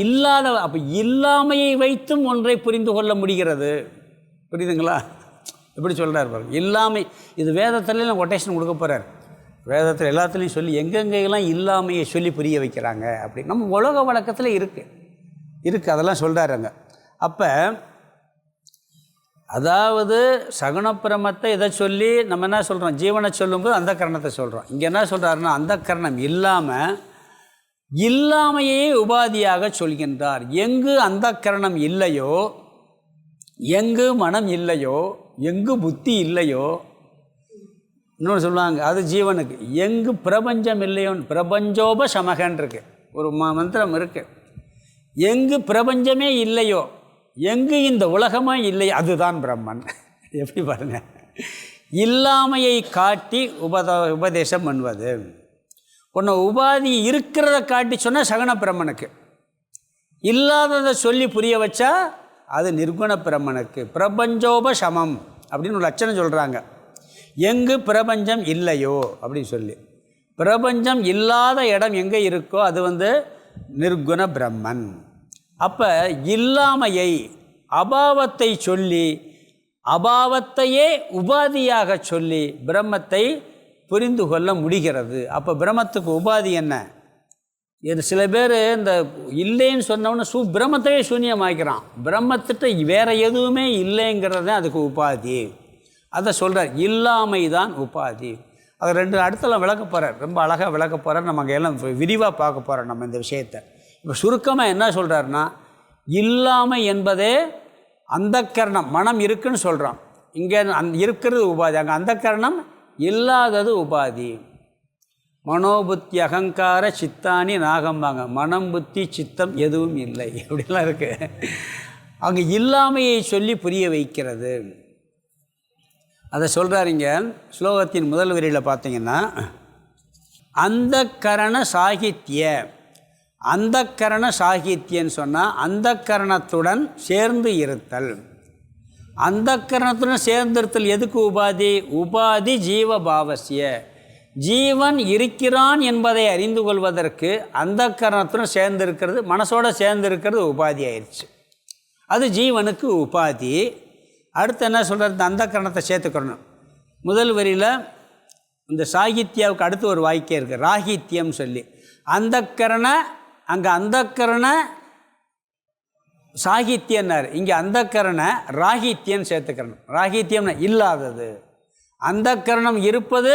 இல்லாத அப்போ இல்லாமையை வைத்தும் ஒன்றை புரிந்து கொள்ள முடிகிறது. புரியுதுங்களா? எப்படி சொல்கிறார் பாருங்க. இல்லாமை இது வேதத்துலேயும் கொட்டேஷன் கொடுக்க போகிறார். வேதத்தில் எல்லாத்துலேயும் சொல்லி எங்கெங்கெல்லாம் இல்லாமையை சொல்லி புரிய வைக்கிறாங்க அப்படி நம்ம உலக வழக்கத்தில் இருக்குது அதெல்லாம் சொல்கிறாருங்க. அப்போ அதாவது சகுணப்பிரமத்தை இதை சொல்லி நம்ம என்ன சொல்கிறோம், ஜீவனை சொல்லும்போது அந்த கரணத்தை சொல்கிறோம். இங்கே என்ன சொல்கிறாருன்னா அந்த கரணம் இல்லாமையே உபாதியாக சொல்கின்றார். எங்கு அந்த கரணம் இல்லையோ, எங்கு மனம் இல்லையோ, எங்கு புத்தி இல்லையோ, இன்னொன்று சொல்லுவாங்க அது ஜீவனுக்கு. எங்கு பிரபஞ்சம் இல்லையோ, பிரபஞ்சோப சமகன் இருக்குது ஒரு மந்திரம் இருக்குது. எங்கு பிரபஞ்சமே இல்லையோ, எங்கு இந்த உலகமே இல்லையோ அதுதான் பிரம்மன். எப்படி பாருங்க, இல்லாமையை காட்டி உபதேசம் பண்ணுவது. ஒன்று உபாதி இருக்கிறத காட்டி சொன்னால் சகுண பிரம்மனுக்கு, இல்லாததை சொல்லி புரிய வச்சா அது நிர்குண பிரம்மனுக்கு. பிரபஞ்சோப சமம் அப்படின்னு ஒரு லட்சணம் சொல்கிறாங்க. எங்கு பிரபஞ்சம் இல்லையோ அப்படின்னு சொல்லி, பிரபஞ்சம் இல்லாத இடம் எங்கே இருக்கோ அது நிர்குண பிரம்மன். அப்போ இல்லாமையை அபாவத்தை சொல்லி அபாவத்தையே உபாதியாக சொல்லி பிரம்மத்தை புரிந்து கொள்ள முடிகிறது. அப்போ பிரம்மத்துக்கு உபாதி என்ன? இது சில பேர் இந்த இல்லைன்னு சொன்னோன்னு பிரம்மத்தையே சூன்யமாக்கிறான். பிரம்மத்திட்ட வேறு எதுவுமே இல்லைங்கிறது தான் அதுக்கு உபாதி. அதை சொல்கிறார், இல்லாமை தான் உபாதி. அதை 2 இடத்துல விளக்க போகிறார், ரொம்ப அழகாக விளக்க போகிறார். நம்ம அங்கே எல்லாம் விரிவாக பார்க்க போகிறோம் நம்ம இந்த விஷயத்தை. இப்போ சுருக்கமாக என்ன சொல்கிறாருன்னா, இல்லாமை என்பதே அந்த கரணம் மனம் இருக்குன்னு சொல்கிறோம். இங்கே இருக்கிறது உபாதி, அங்கே அந்த கரணம் இல்லாதது உபாதி. மனோபுத்தி அகங்கார சித்தானி நாகம்பாங்க. மனம் புத்தி சித்தம் எதுவும் இல்லை அப்படிலாம் இருக்குது. அங்கே இல்லாமையை சொல்லி புரிய வைக்கிறது. அதை சொல்கிறாருங்க. ஸ்லோகத்தின் முதல் வரியில் பார்த்தீங்கன்னா, அந்த கரண சாகித்ய, அந்த கரண சாகித்யன்னு சொன்னால் அந்த கரணத்துடன் சேர்ந்து இருத்தல். அந்த கரணத்துடன் சேர்ந்திருத்தல் எதுக்கு உபாதி? உபாதி ஜீவபாவசிய, ஜீவன் இருக்கிறான் என்பதை அறிந்து கொள்வதற்கு அந்த கரணத்துடன் சேர்ந்திருக்கிறது, மனசோடு சேர்ந்திருக்கிறது உபாதி ஆயிடுச்சு. அது ஜீவனுக்கு உபாதி. அடுத்து என்ன சொல்கிறது? அந்த கரணத்தை சேர்த்துக்கணும். முதல் வரியில் இந்த சாகித்யாவுக்கு அடுத்து ஒரு வாக்கியம் இருக்குது, ராகித்யம் சொல்லி. அந்த கரண, அங்கே அந்த கரண சாகித்யன்னார், இங்கே அந்த கரண ராகித்யன்னு சேர்த்துக்கணும். ராகித்யம்னா இல்லாதது. அந்த கரணம் இருப்பது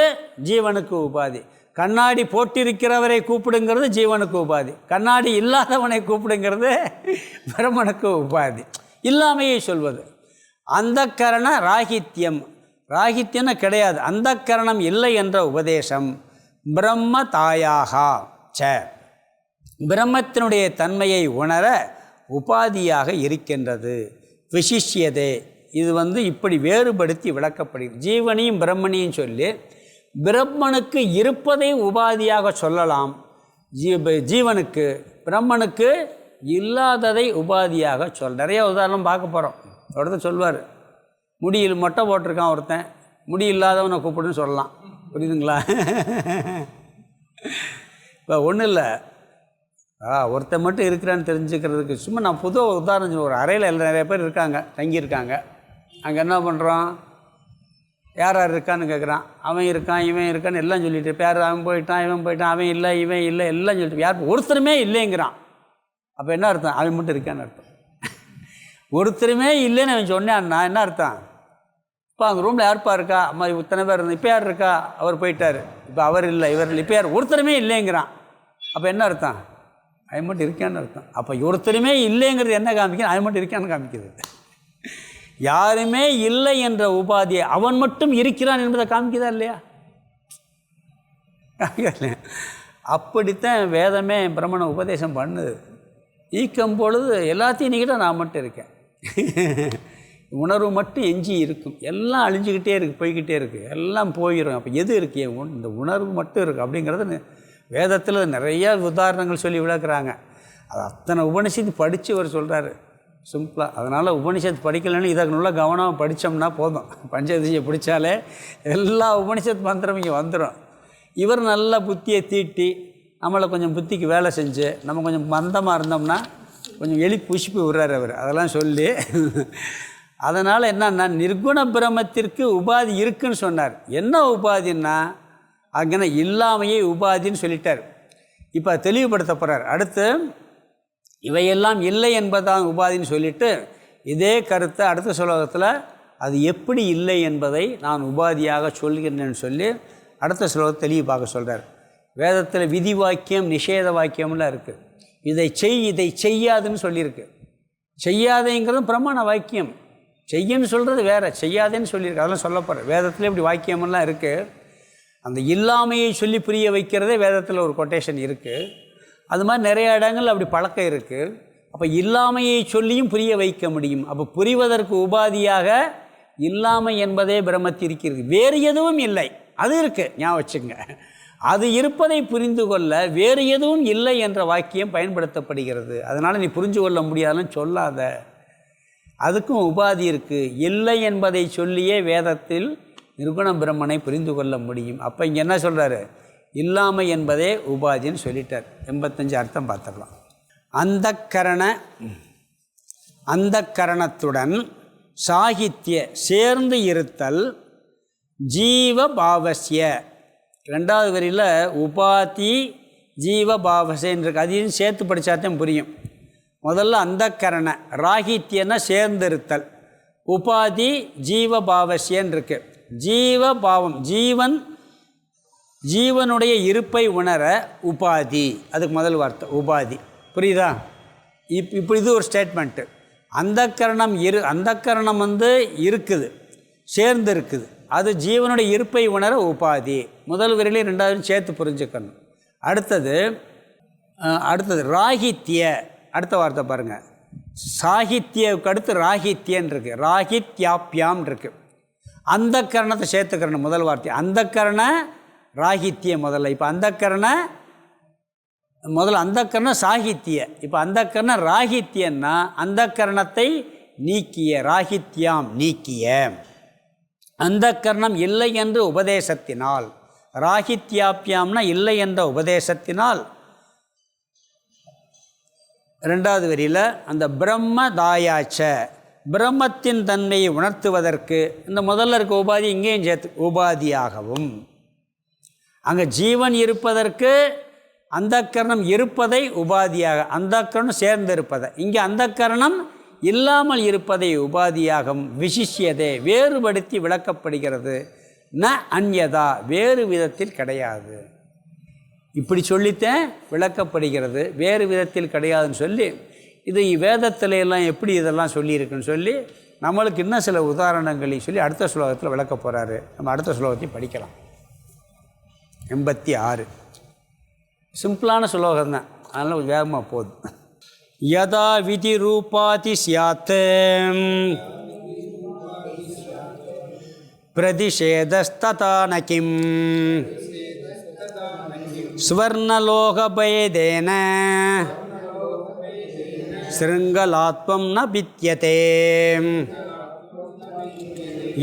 ஜீவனுக்கு உபாதி. கண்ணாடி போட்டிருக்கிறவரை கூப்பிடுங்கிறது ஜீவனுக்கு உபாதி. கண்ணாடி இல்லாதவனை கூப்பிடுங்கிறது பிரம்மனுக்கு உபாதி. இல்லாமையை சொல்வது அந்த கரண ராகித்யம். ராகித்யம்னு கிடையாது, அந்த கரணம் இல்லை என்ற உபதேசம். பிரம்ம தாயாகா ச, பிரம்மத்தினுடைய தன்மையை உணர உபாதியாக இருக்கின்றது. விசிஷ்யதே, இது இப்படி வேறுபடுத்தி விளக்கப்படுகிறது. ஜீவனையும் பிரம்மனையும் சொல்லி பிரம்மனுக்கு இருப்பதை உபாதியாக சொல்லலாம், ஜீவனுக்கு பிரம்மனுக்கு இல்லாததை உபாதியாக நிறைய உதாரணம் பார்க்க போகிறோம். ஒருத்தர் சொல்வார், முடியில் மொட்டை போட்டிருக்கான் ஒருத்தன், முடி இல்லாதவனை கூப்பிடுன்னு சொல்லலாம். புரியுதுங்களா? இப்போ ஒன்றும் இல்லை, ஒருத்தன் மட்டும் இருக்கிறான்னு தெரிஞ்சுக்கிறதுக்கு சும்மா நான் புது உதாரணம். ஒரு அறையில் நிறைய பேர் இருக்காங்க, தங்கியிருக்காங்க. அங்கே என்ன பண்ணுறோம், யார் யார் இருக்கான்னு கேட்குறான். அவன் இருக்கான், இவன் இருக்கான்னு எல்லாம் சொல்லிட்டு, பேர் அவன் போயிட்டான், இவன் போயிட்டான், அவன் இல்லை, இவன் இல்லை, எல்லாம் சொல்லிட்டு யார் ஒருத்தருமே இல்லைங்கிறான். அப்போ என்ன அர்த்தம்? அவன் மட்டும் இருக்கான்னு அர்த்தம். ஒருத்தருமே இல்லைன்னு அவன் சொன்னான்னா என்ன அர்த்தம்? இப்போ அந்த ரூமில் யாருப்பா இருக்கா? அம்மா இத்தனை பேர் இருந்தால் இப்போ யார் இருக்கா? அவர் போயிட்டார், இப்போ அவர் இல்லை, இவர் இல்லை, இப்போ யார்? ஒருத்தருமே இல்லைங்கிறான். அப்போ என்ன அர்த்தம்? அவன் மட்டும் இருக்கான்னு அர்த்தம். அப்போ ஒருத்தருமே இல்லைங்கிறது என்ன காமிக்கணும்? அவன் மட்டும் இருக்கான்னு காமிக்கிறது. யாருமே இல்லை என்ற உபாதியை அவன் மட்டும் இருக்கிறான் என்பதை காமிக்குதா இல்லையா? அப்படித்தான் வேதமே பிரம்மனை உபதேசம் பண்ணுது. ஈக்கம் பொழுது எல்லாத்தையும் நீக்கிட்ட நான் மட்டும் இருக்கேன், உணர்வு மட்டும் எஞ்சி இருக்கும். எல்லாம் அழிஞ்சிக்கிட்டே இருக்குது, போய்கிட்டே இருக்குது, எல்லாம் போயிடும். அப்போ எது இருக்கு? இந்த உணர்வு மட்டும் இருக்குது. அப்படிங்கிறது வேதத்தில் நிறைய உதாரணங்கள் சொல்லி விளக்குறாங்க. அது அத்தனை உபனிஷத்து படித்து அவர் சொல்கிறாரு சிம்பிளாக. அதனால் உபனிஷத்து படிக்கலைன்னு இதை நல்லா கவனமாக படித்தோம்னா போதும். பஞ்சதசியை பிடிச்சாலே எல்லா உபனிஷத்து மந்திரம் இங்கே வந்துடும். இவர் நல்ல புத்தியை தீட்டி நம்மளை கொஞ்சம் புத்திக்கு வேலை செஞ்சு நம்ம கொஞ்சம் மந்தமாக இருந்தோம்னா கொஞ்சம் எலி புஷிப்பு விடுறாரு அவர். அதெல்லாம் சொல்லி அதனால் என்னன்னா நிர்குண பிரம்மத்திற்கு உபாதி இருக்குன்னு சொன்னார். என்ன உபாதின்னா அங்கே இல்லாமையே உபாதின்னு சொல்லிட்டார். இப்போ தெளிவுபடுத்த போகிறார். அடுத்து இவையெல்லாம் இல்லை என்பதான் உபாதின்னு சொல்லிவிட்டு இதே கருத்தை அடுத்த ஸ்லோகத்தில் அது எப்படி இல்லை என்பதை நான் உபாதியாக சொல்கிறேன்னு சொல்லி அடுத்த ஸ்லோகத்தை தெளிவு பார்க்க சொல்கிறார். வேதத்தில் விதி வாக்கியம் நிஷேத வாக்கியம்லாம் இருக்குது. இதை செய் இதை செய்யாதுன்னு சொல்லியிருக்கு. செய்யாதேங்கிறதும் பிரமாண வாக்கியம். செய்யன்னு சொல்கிறது வேறு, செய்யாதேன்னு சொல்லியிருக்கு. அதெல்லாம் சொல்ல போகிறேன். வேதத்தில் இப்படி வாக்கியமெல்லாம் இருக்குது. அந்த இல்லாமையை சொல்லி புரிய வைக்கிறதே வேதத்தில் ஒரு கொட்டேஷன் இருக்குது. அது மாதிரி நிறைய இடங்கள் அப்படி பழக்கம் இருக்குது. அப்போ இல்லாமையை சொல்லியும் புரிய வைக்க முடியும். அப்போ புரிவதற்கு உபாதியாக இல்லாமை என்பதே பிரம்மத்தில் இருக்கிறது. வேறு எதுவும் இல்லை, அது இருக்குது, ஞாபகம் வச்சுங்க. அது இருப்பதை புரிந்து கொள்ள வேறு எதுவும் இல்லை என்ற வாக்கியம் பயன்படுத்தப்படுகிறது. அதனால் நீ புரிஞ்சு கொள்ள முடியாதுன்னு சொல்லாத, அதுக்கும் உபாதி இருக்குது. இல்லை என்பதை சொல்லியே வேதத்தில் நிர்குண பிரம்மனை புரிந்து கொள்ள முடியும். அப்போ இங்கே என்ன சொல்கிறாரு? இல்லாமை என்பதே உபாதின்னு சொல்லிட்டார். 85 அர்த்தம் பார்த்துடலாம். அந்த கரணத்துடன் சாகித்ய சேர்ந்து இருத்தல் ஜீவபாவசிய. ரெண்டாவது வரியில் உபாதி ஜீவபாவசேன்னு இருக்கு. அதையும் சேர்த்து படித்தாத்தான் புரியும். முதல்ல அந்த கரண ராகித்யன்னா சேர்ந்திருத்தல், உபாதி ஜீவபாவசியன்னு இருக்கு. ஜீவபாவம் ஜீவனுடைய இருப்பை உணர உபாதி, அதுக்கு முதல் வார்த்தை உபாதி. புரியுதா? இப்படி இது ஒரு ஸ்டேட்மெண்ட்டு. அந்த கரணம் இருக்குது, சேர்ந்து இருக்குது. அது ஜீவனுடைய இருப்பை உணர உபாதி. முதல் வரியிலே ரெண்டாவது சேர்த்து புரிஞ்சுக்கணும். அடுத்தது ராகித்ய. அடுத்த வார்த்தை பாருங்கள். சாகித்யவுக்கு அடுத்து ராகித்யன் இருக்குது. ராகித்யாப்யாம் இருக்குது. அந்த கரணத்தை சேர்த்துக்கிறணும். முதல் வார்த்தை அந்த கரண ராகித்ய முதல்ல. இப்போ அந்த கரண சாகித்ய. இப்போ அந்த கரண ராகித்யன்னா அந்த கரணத்தை நீக்கிய, ராகித்யாம் நீக்கிய. அந்த கரணம் இல்லை என்று உபதேசத்தினால், ராகித்யாப்யாம்னா இல்லை என்ற உபதேசத்தினால். ரெண்டாவது வரியில் அந்த பிரம்மதாயாச்ச பிரம்மத்தின் தன்மையை உணர்த்துவதற்கு இந்த முதல்ல இருக்க உபாதி இங்கேயும் சேர்த்து உபாதியாகவும். அங்கே ஜீவன் இருப்பதற்கு அந்த கரணம் இருப்பதை உபாதியாக, அந்த கரணம் சேர்ந்து இருப்பதை, இங்கே அந்த கரணம் இல்லாமல் இருப்பதை உபாதியாகவும் விசிஷ்யதே வேறுபடுத்தி விளக்கப்படுகிறது. ந அந்யதா வேறு விதத்தில் கிடையாது. இப்படி சொல்லித்தான் விளக்கப்படுகிறது, வேறு விதத்தில் கிடையாதுன்னு சொல்லி. இது வேதத்தில் எல்லாம் எப்படி இதெல்லாம் சொல்லியிருக்குன்னு சொல்லி நம்மளுக்கு இன்னும் சில உதாரணங்களை சொல்லி அடுத்த ஸ்லோகத்தில் விளக்க போகிறாரு. நம்ம அடுத்த ஸ்லோகத்தையும் படிக்கலாம். 86 சிம்பிளான ஸ்லோகம் தான், அதனால் வேகமாக போகுது. யதா விதி ரூபாதி ஸ்யாத் பிரதிஷேதஸ்ததா ந கிம் ஸ்வர்ணலோகபேதேன ஸ்ருங்கலாத்வம் ந வித்யதே.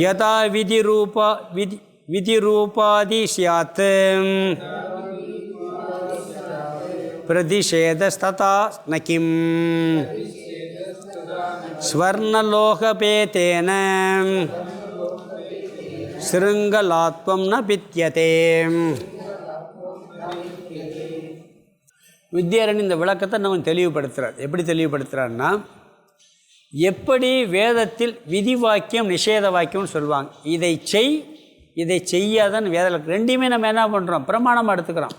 யதா விதிரூபாதி ஸ்யாத் பிரதிஷேதஸ்ததா ந கிம் ஸ்வர்ணலோகபேதேன ஸ்ருங்கலாத்வம் ந வித்யதே. வித்யாரணி இந்த விளக்கத்தை நம்ம தெளிவுபடுத்துகிறார். எப்படி தெளிவுபடுத்துகிறாருன்னா, எப்படி வேதத்தில் விதி வாக்கியம் நிஷேத வாக்கியம்னு சொல்லுவாங்க. இதை செய் இதை செய்யாதன்னு வேதம் ரெண்டையுமே நம்ம என்ன பண்ணுறோம்? பிரமாணமாக எடுத்துக்கிறோம்.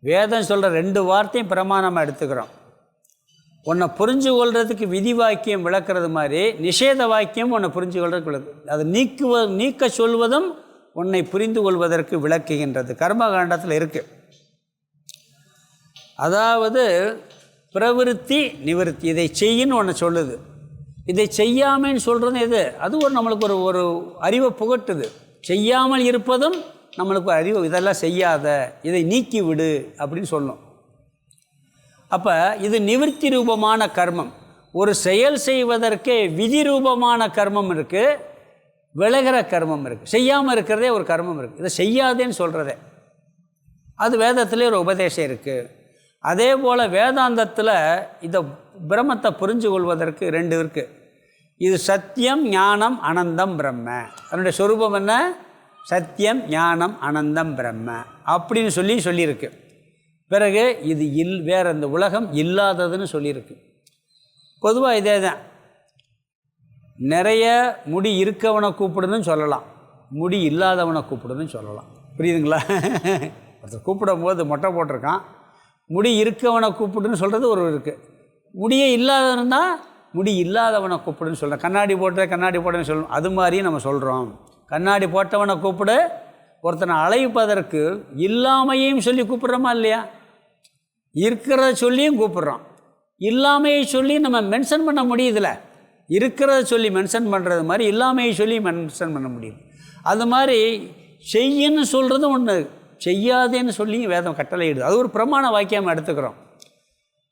வேதம் சொல்கிற 2 வார்த்தையும் பிரமாணமாக எடுத்துக்கிறோம். உன்னை புரிஞ்சு கொள்றதுக்கு விதி வாக்கியம் விளக்குறது மாதிரி நிஷேத வாக்கியம் உன்னை புரிஞ்சு கொள்றதுக்கு விளக்கு. அதை நீக்க சொல்வதும் உன்னை புரிந்து கொள்வதற்கு விளக்குகின்றது. கர்மகாண்டத்தில் இருக்குது. அதாவது பிரவிருத்தி நிவர்த்தி, இதை செய்யின்னு ஒன்று சொல்லுது. இதை செய்யாமன்னு சொல்கிறது எது? அது நம்மளுக்கு ஒரு அறிவை புகட்டுது. செய்யாமல் இருப்பதும் நம்மளுக்கு ஒரு அறிவு, இதெல்லாம் செய்யாத, இதை நீக்கி விடு அப்படின்னு சொல்லும். அப்போ இது நிவர்த்தி ரூபமான கர்மம். ஒரு செயல் செய்வதற்கே விதி ரூபமான கர்மம் இருக்குது, விலகிற கர்மம் இருக்குது. செய்யாமல் இருக்கிறதே ஒரு கர்மம் இருக்குது. இதை செய்யாதேன்னு சொல்கிறதே அது வேதத்திலே ஒரு உபதேசம் இருக்குது. அதே போல் வேதாந்தத்தில் இந்த பிரம்மத்தை புரிஞ்சு கொள்வதற்கு 2 இருக்குது. இது சத்தியம் ஞானம் அனந்தம் பிரம்ம. அதனுடைய சொரூபம் என்ன? சத்தியம் ஞானம் அனந்தம் பிரம்ம அப்படின்னு சொல்லியிருக்கு. பிறகு இது வேறு அந்த உலகம் இல்லாததுன்னு சொல்லியிருக்கு. பொதுவாக இதே தான். நிறைய முடி இருக்கவனை கூப்பிடுன்னு சொல்லலாம், முடி இல்லாதவனை கூப்பிடுன்னு சொல்லலாம். புரியுதுங்களா? ஒருத்தர் கூப்பிடும் போது மொட்டை போட்டிருக்கான், முடி இருக்கவனை கூப்பிடுன்னு சொல்கிறது ஒரு இருக்குது. முடியே இல்லாதவனா முடி இல்லாதவனை கூப்பிடுன்னு சொல்கிறேன். கண்ணாடி போட்டேன்னு சொல்லணும். அது மாதிரியும் நம்ம சொல்கிறோம். கண்ணாடி போட்டவனை கூப்பிடு, ஒருத்தனை அழைப்பதற்கு இல்லாமையும் சொல்லி கூப்பிட்றோமா இல்லையா? இருக்கிறத சொல்லியும் கூப்பிட்றோம், இல்லாமையை சொல்லி நம்ம மென்ஷன் பண்ண முடியுதுல. இருக்கிறத சொல்லி மென்ஷன் பண்ணுறது மாதிரி இல்லாமையை சொல்லி மென்ஷன் பண்ண முடியும். அது மாதிரி செய்யன்னு சொல்கிறதும் ஒன்று, செய்யாதேன்னு சொல்லி வேதம் கட்டளையிடுது. அது ஒரு பிரமாண வாக்கியம் எடுத்துக்கிறோம்.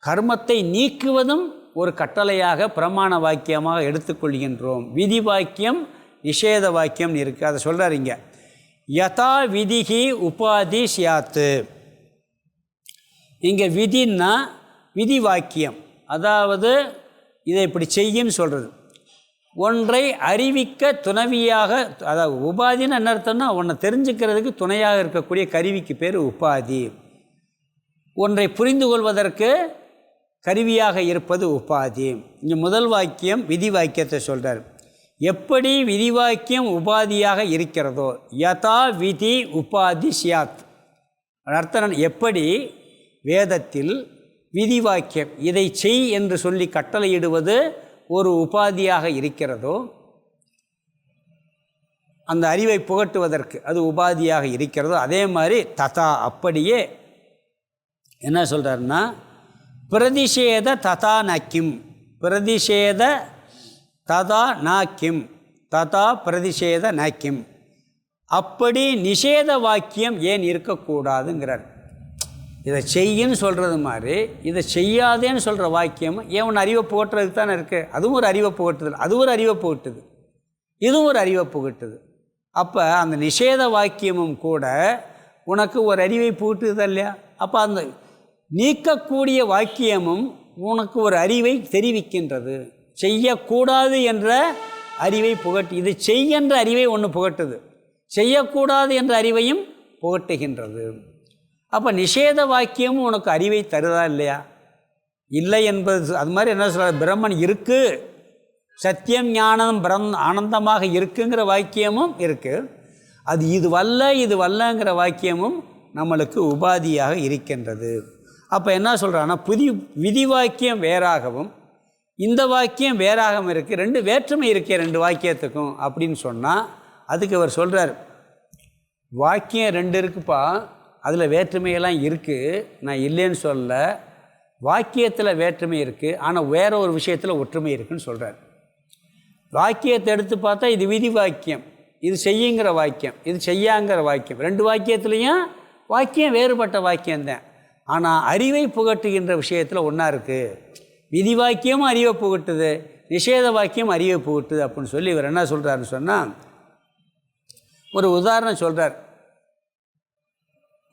கர்மத்தை நீக்குவதும் ஒரு கட்டளையாக பிரமாண வாக்கியமாக எடுத்துக்கொள்கின்றோம். விதி வாக்கியம் நிஷேத வாக்கியம் இருக்குது. அதை சொல்கிறார் இங்கே. யதா விதிகி உபாதி சியாத்து. இங்கே விதின்னா விதி வாக்கியம், அதாவது இதை இப்படி செய்யின்னு சொல்கிறது. ஒன்றை அறிவிக்க துணைவியாக, அதாவது உபாதின்னு என்ன அர்த்தம்னா ஒன்றை தெரிஞ்சுக்கிறதுக்கு துணையாக இருக்கக்கூடிய கருவிக்கு பேர் உபாதி. ஒன்றை புரிந்து கொள்வதற்கு கருவியாக இருப்பது உபாதி. இங்கே முதல் வாக்கியம் விதி வாக்கியத்தை சொல்கிறார். எப்படி விதி வாக்கியம் உபாதியாக இருக்கிறதோ, யதா விதி உபாதி சியாத். அர்த்தம் எப்படி வேதத்தில் விதி வாக்கியம் இதை செய் என்று சொல்லி கட்டளையிடுவது ஒரு உபாதியாக இருக்கிறதோ, அந்த அறிவை புகட்டுவதற்கு அது உபாதியாக இருக்கிறதோ, அதே மாதிரி ததா அப்படியே என்ன சொல்கிறாருன்னா, பிரதிஷேத ததா நக்கிம், பிரதிஷேத ததா நாக்கிம், ததா பிரதிஷேத நாக்கிம். அப்படி நிஷேத வாக்கியம் ஏன் இருக்கக்கூடாதுங்கிறார். இதை செய்யின்னு சொல்கிறது மாதிரி இதை செய்யாதேன்னு சொல்கிற வாக்கியம் ஏன் ஒன்று அறிவை புகட்டுறதுக்கு தானே இருக்குது. அதுவும் ஒரு அறிவை புகட்டுதல், அது ஒரு அறிவை புகட்டுது, இதுவும் ஒரு அறிவை புகட்டுது. அப்போ அந்த நிஷேத வாக்கியமும் கூட உனக்கு ஒரு அறிவை புகட்டுது இல்லையா? அப்போ அந்த நீக்கக்கூடிய வாக்கியமும் உனக்கு ஒரு அறிவை தெரிவிக்கின்றது. செய்யக்கூடாது என்ற அறிவை புகட்டு, இது செய்கின்ற அறிவை ஒன்று புகட்டுது, செய்யக்கூடாது என்ற அறிவையும் புகட்டுகின்றது. அப்போ நிஷேத வாக்கியமும் உனக்கு அறிவை தருதா இல்லையா? இல்லை என்பது அது மாதிரி என்ன சொல்கிறார், பிரம்மன் இருக்குது, சத்தியம் ஞானம் ஆனந்தமாக இருக்குங்கிற வாக்கியமும் இருக்குது. அது இது வல்லங்கிற வாக்கியமும் நம்மளுக்கு உபாதியாக இருக்கின்றது. அப்போ என்ன சொல்கிறான்னா, விதி வாக்கியம் வேறாகவும் இந்த வாக்கியம் வேறாகவும் இருக்குது, ரெண்டு வேற்றுமை இருக்கே ரெண்டு வாக்கியத்துக்கும் அப்படின்னு சொன்னால், அதுக்கு அவர் சொல்கிறார், வாக்கியம் ரெண்டு இருக்குப்பா, அதில் வேற்றுமையெல்லாம் இருக்குது, நான் இல்லைன்னு சொல்ல. வாக்கியத்தில் வேற்றுமை இருக்குது, ஆனால் வேற ஒரு விஷயத்தில் ஒற்றுமை இருக்குதுன்னு சொல்கிறார். வாக்கியத்தை எடுத்து பார்த்தா இது விதி வாக்கியம், இது செய்யுங்கிற வாக்கியம், இது செய்யாங்கிற வாக்கியம். ரெண்டு வாக்கியத்துலேயும் வாக்கியம் வேறுபட்ட வாக்கியம்தான், ஆனால் அறிவை புகட்டுகின்ற விஷயத்தில் ஒன்றா இருக்குது. விதி வாக்கியமும் அறிவை புகட்டுது, நிஷேத வாக்கியம் அறிவை புகட்டுது அப்படின்னு சொல்லி இவர் என்ன சொல்கிறாருன்னு சொன்னால், ஒரு உதாரணம் சொல்கிறார்.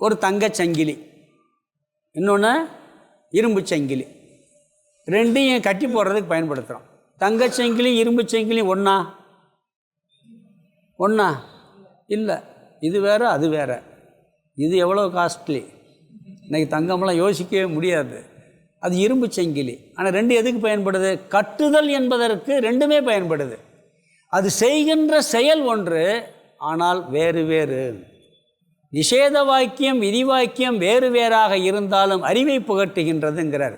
ஒரு தங்கச்சங்கிலி, இன்னொன்று இரும்பு சங்கிலி, ரெண்டையும் கட்டி போடுறதுக்கு பயன்படுத்துகிறோம். தங்கச்சங்கிலி இரும்பு சங்கிலி ஒன்றா இல்லை, இது வேறு அது வேறு. இது எவ்வளோ காஸ்ட்லி, இன்றைக்கி தங்கமெல்லாம் யோசிக்கவே முடியாது. அது இரும்பு சங்கிலி, ஆனால் ரெண்டு எதுக்கு பயன்படுது? கட்டுதல் என்பதற்கு ரெண்டுமே பயன்படுது. அது செய்கின்ற செயல் ஒன்று, ஆனால் வேறு வேறு. நிஷேத வாக்கியம் விதி வாக்கியம் வேறு வேறாக இருந்தாலும் அறிவை புகட்டுகின்றதுங்கிறார்.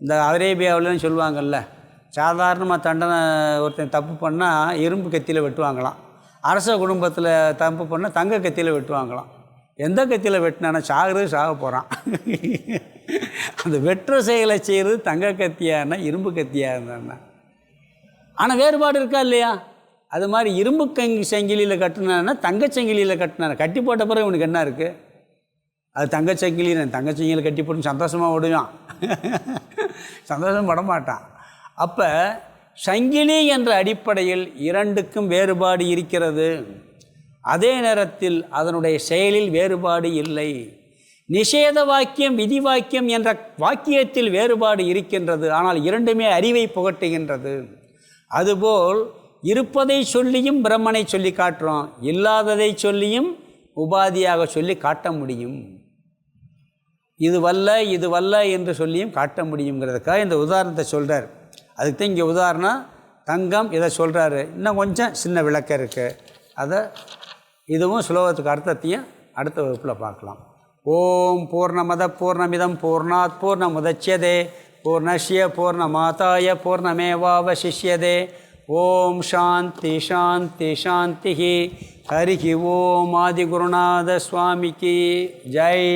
இந்த அரேபியாவில்னு சொல்லுவாங்கள்ல, சாதாரணமாக தண்டனை ஒருத்தன் தப்பு பண்ணால் இரும்பு கத்தியில் வெட்டுவாங்களாம், அரச குடும்பத்தில் தப்பு பண்ணால் தங்க கத்தியில் வெட்டுவாங்களாம். எந்த கத்தியில் வெட்டினானா சாக போகிறான். அந்த வெற்ற செயலை செய்கிறது தங்க கத்தியானா இரும்பு கத்தியாக இருந்தான்னா. ஆனால் வேறுபாடு இருக்கா இல்லையா? அது மாதிரி இரும்பு சங்கிலியில் கட்டினான்னா தங்கச்சங்கிலியில் கட்டினான, கட்டி போட்ட பிறகு இவனுக்கு என்ன இருக்குது? அது தங்கச்சங்கிலி, தங்கச்சங்கிலியில் கட்டி போட்டு சந்தோஷமாக ஓடுவான், சந்தோஷம் படமாட்டான். அப்போ சங்கிலி என்ற அடிப்படையில் இரண்டுக்கும் வேறுபாடு இருக்கிறது. அதே நேரத்தில் அதனுடைய செயலில் வேறுபாடு இல்லை. நிஷேத வாக்கியம் விதி வாக்கியம் என்ற வாக்கியத்தில் வேறுபாடு இருக்கின்றது, ஆனால் இரண்டுமே அறிவை புகட்டுகின்றது. அதுபோல் இருப்பதை சொல்லியும் பிரம்மனை சொல்லி காட்டுறோம், இல்லாததை சொல்லியும் உபாதியாக சொல்லி காட்ட முடியும். இது வல்ல என்று சொல்லியும் காட்ட முடியுங்கிறதுக்காக இந்த உதாரணத்தை சொல்கிறார். அதுக்கு தான் இங்கே உதாரணம் தங்கம் இதை சொல்கிறாரு. இன்னும் கொஞ்சம் சின்ன விளக்கம் இருக்குது. அதை இதுவும் ஸ்லோகத்துக்கு அர்த்தத்தையும் அடுத்த வகுப்பில் பார்க்கலாம். ஓம் பூர்ணமத பூர்ணமிதம் பூர்ணாத் பூர்ணமுதச்யதே பூர்ணஸ்ய பூர்ணமாதாய பூர்ணமேவாவசிஷ்யதே. ஓம் சாந்தி சாந்தி சாந்தி. ஹரிஹி ஓம் ஆதிகுருநாத சுவாமிக்கு ஜெய்.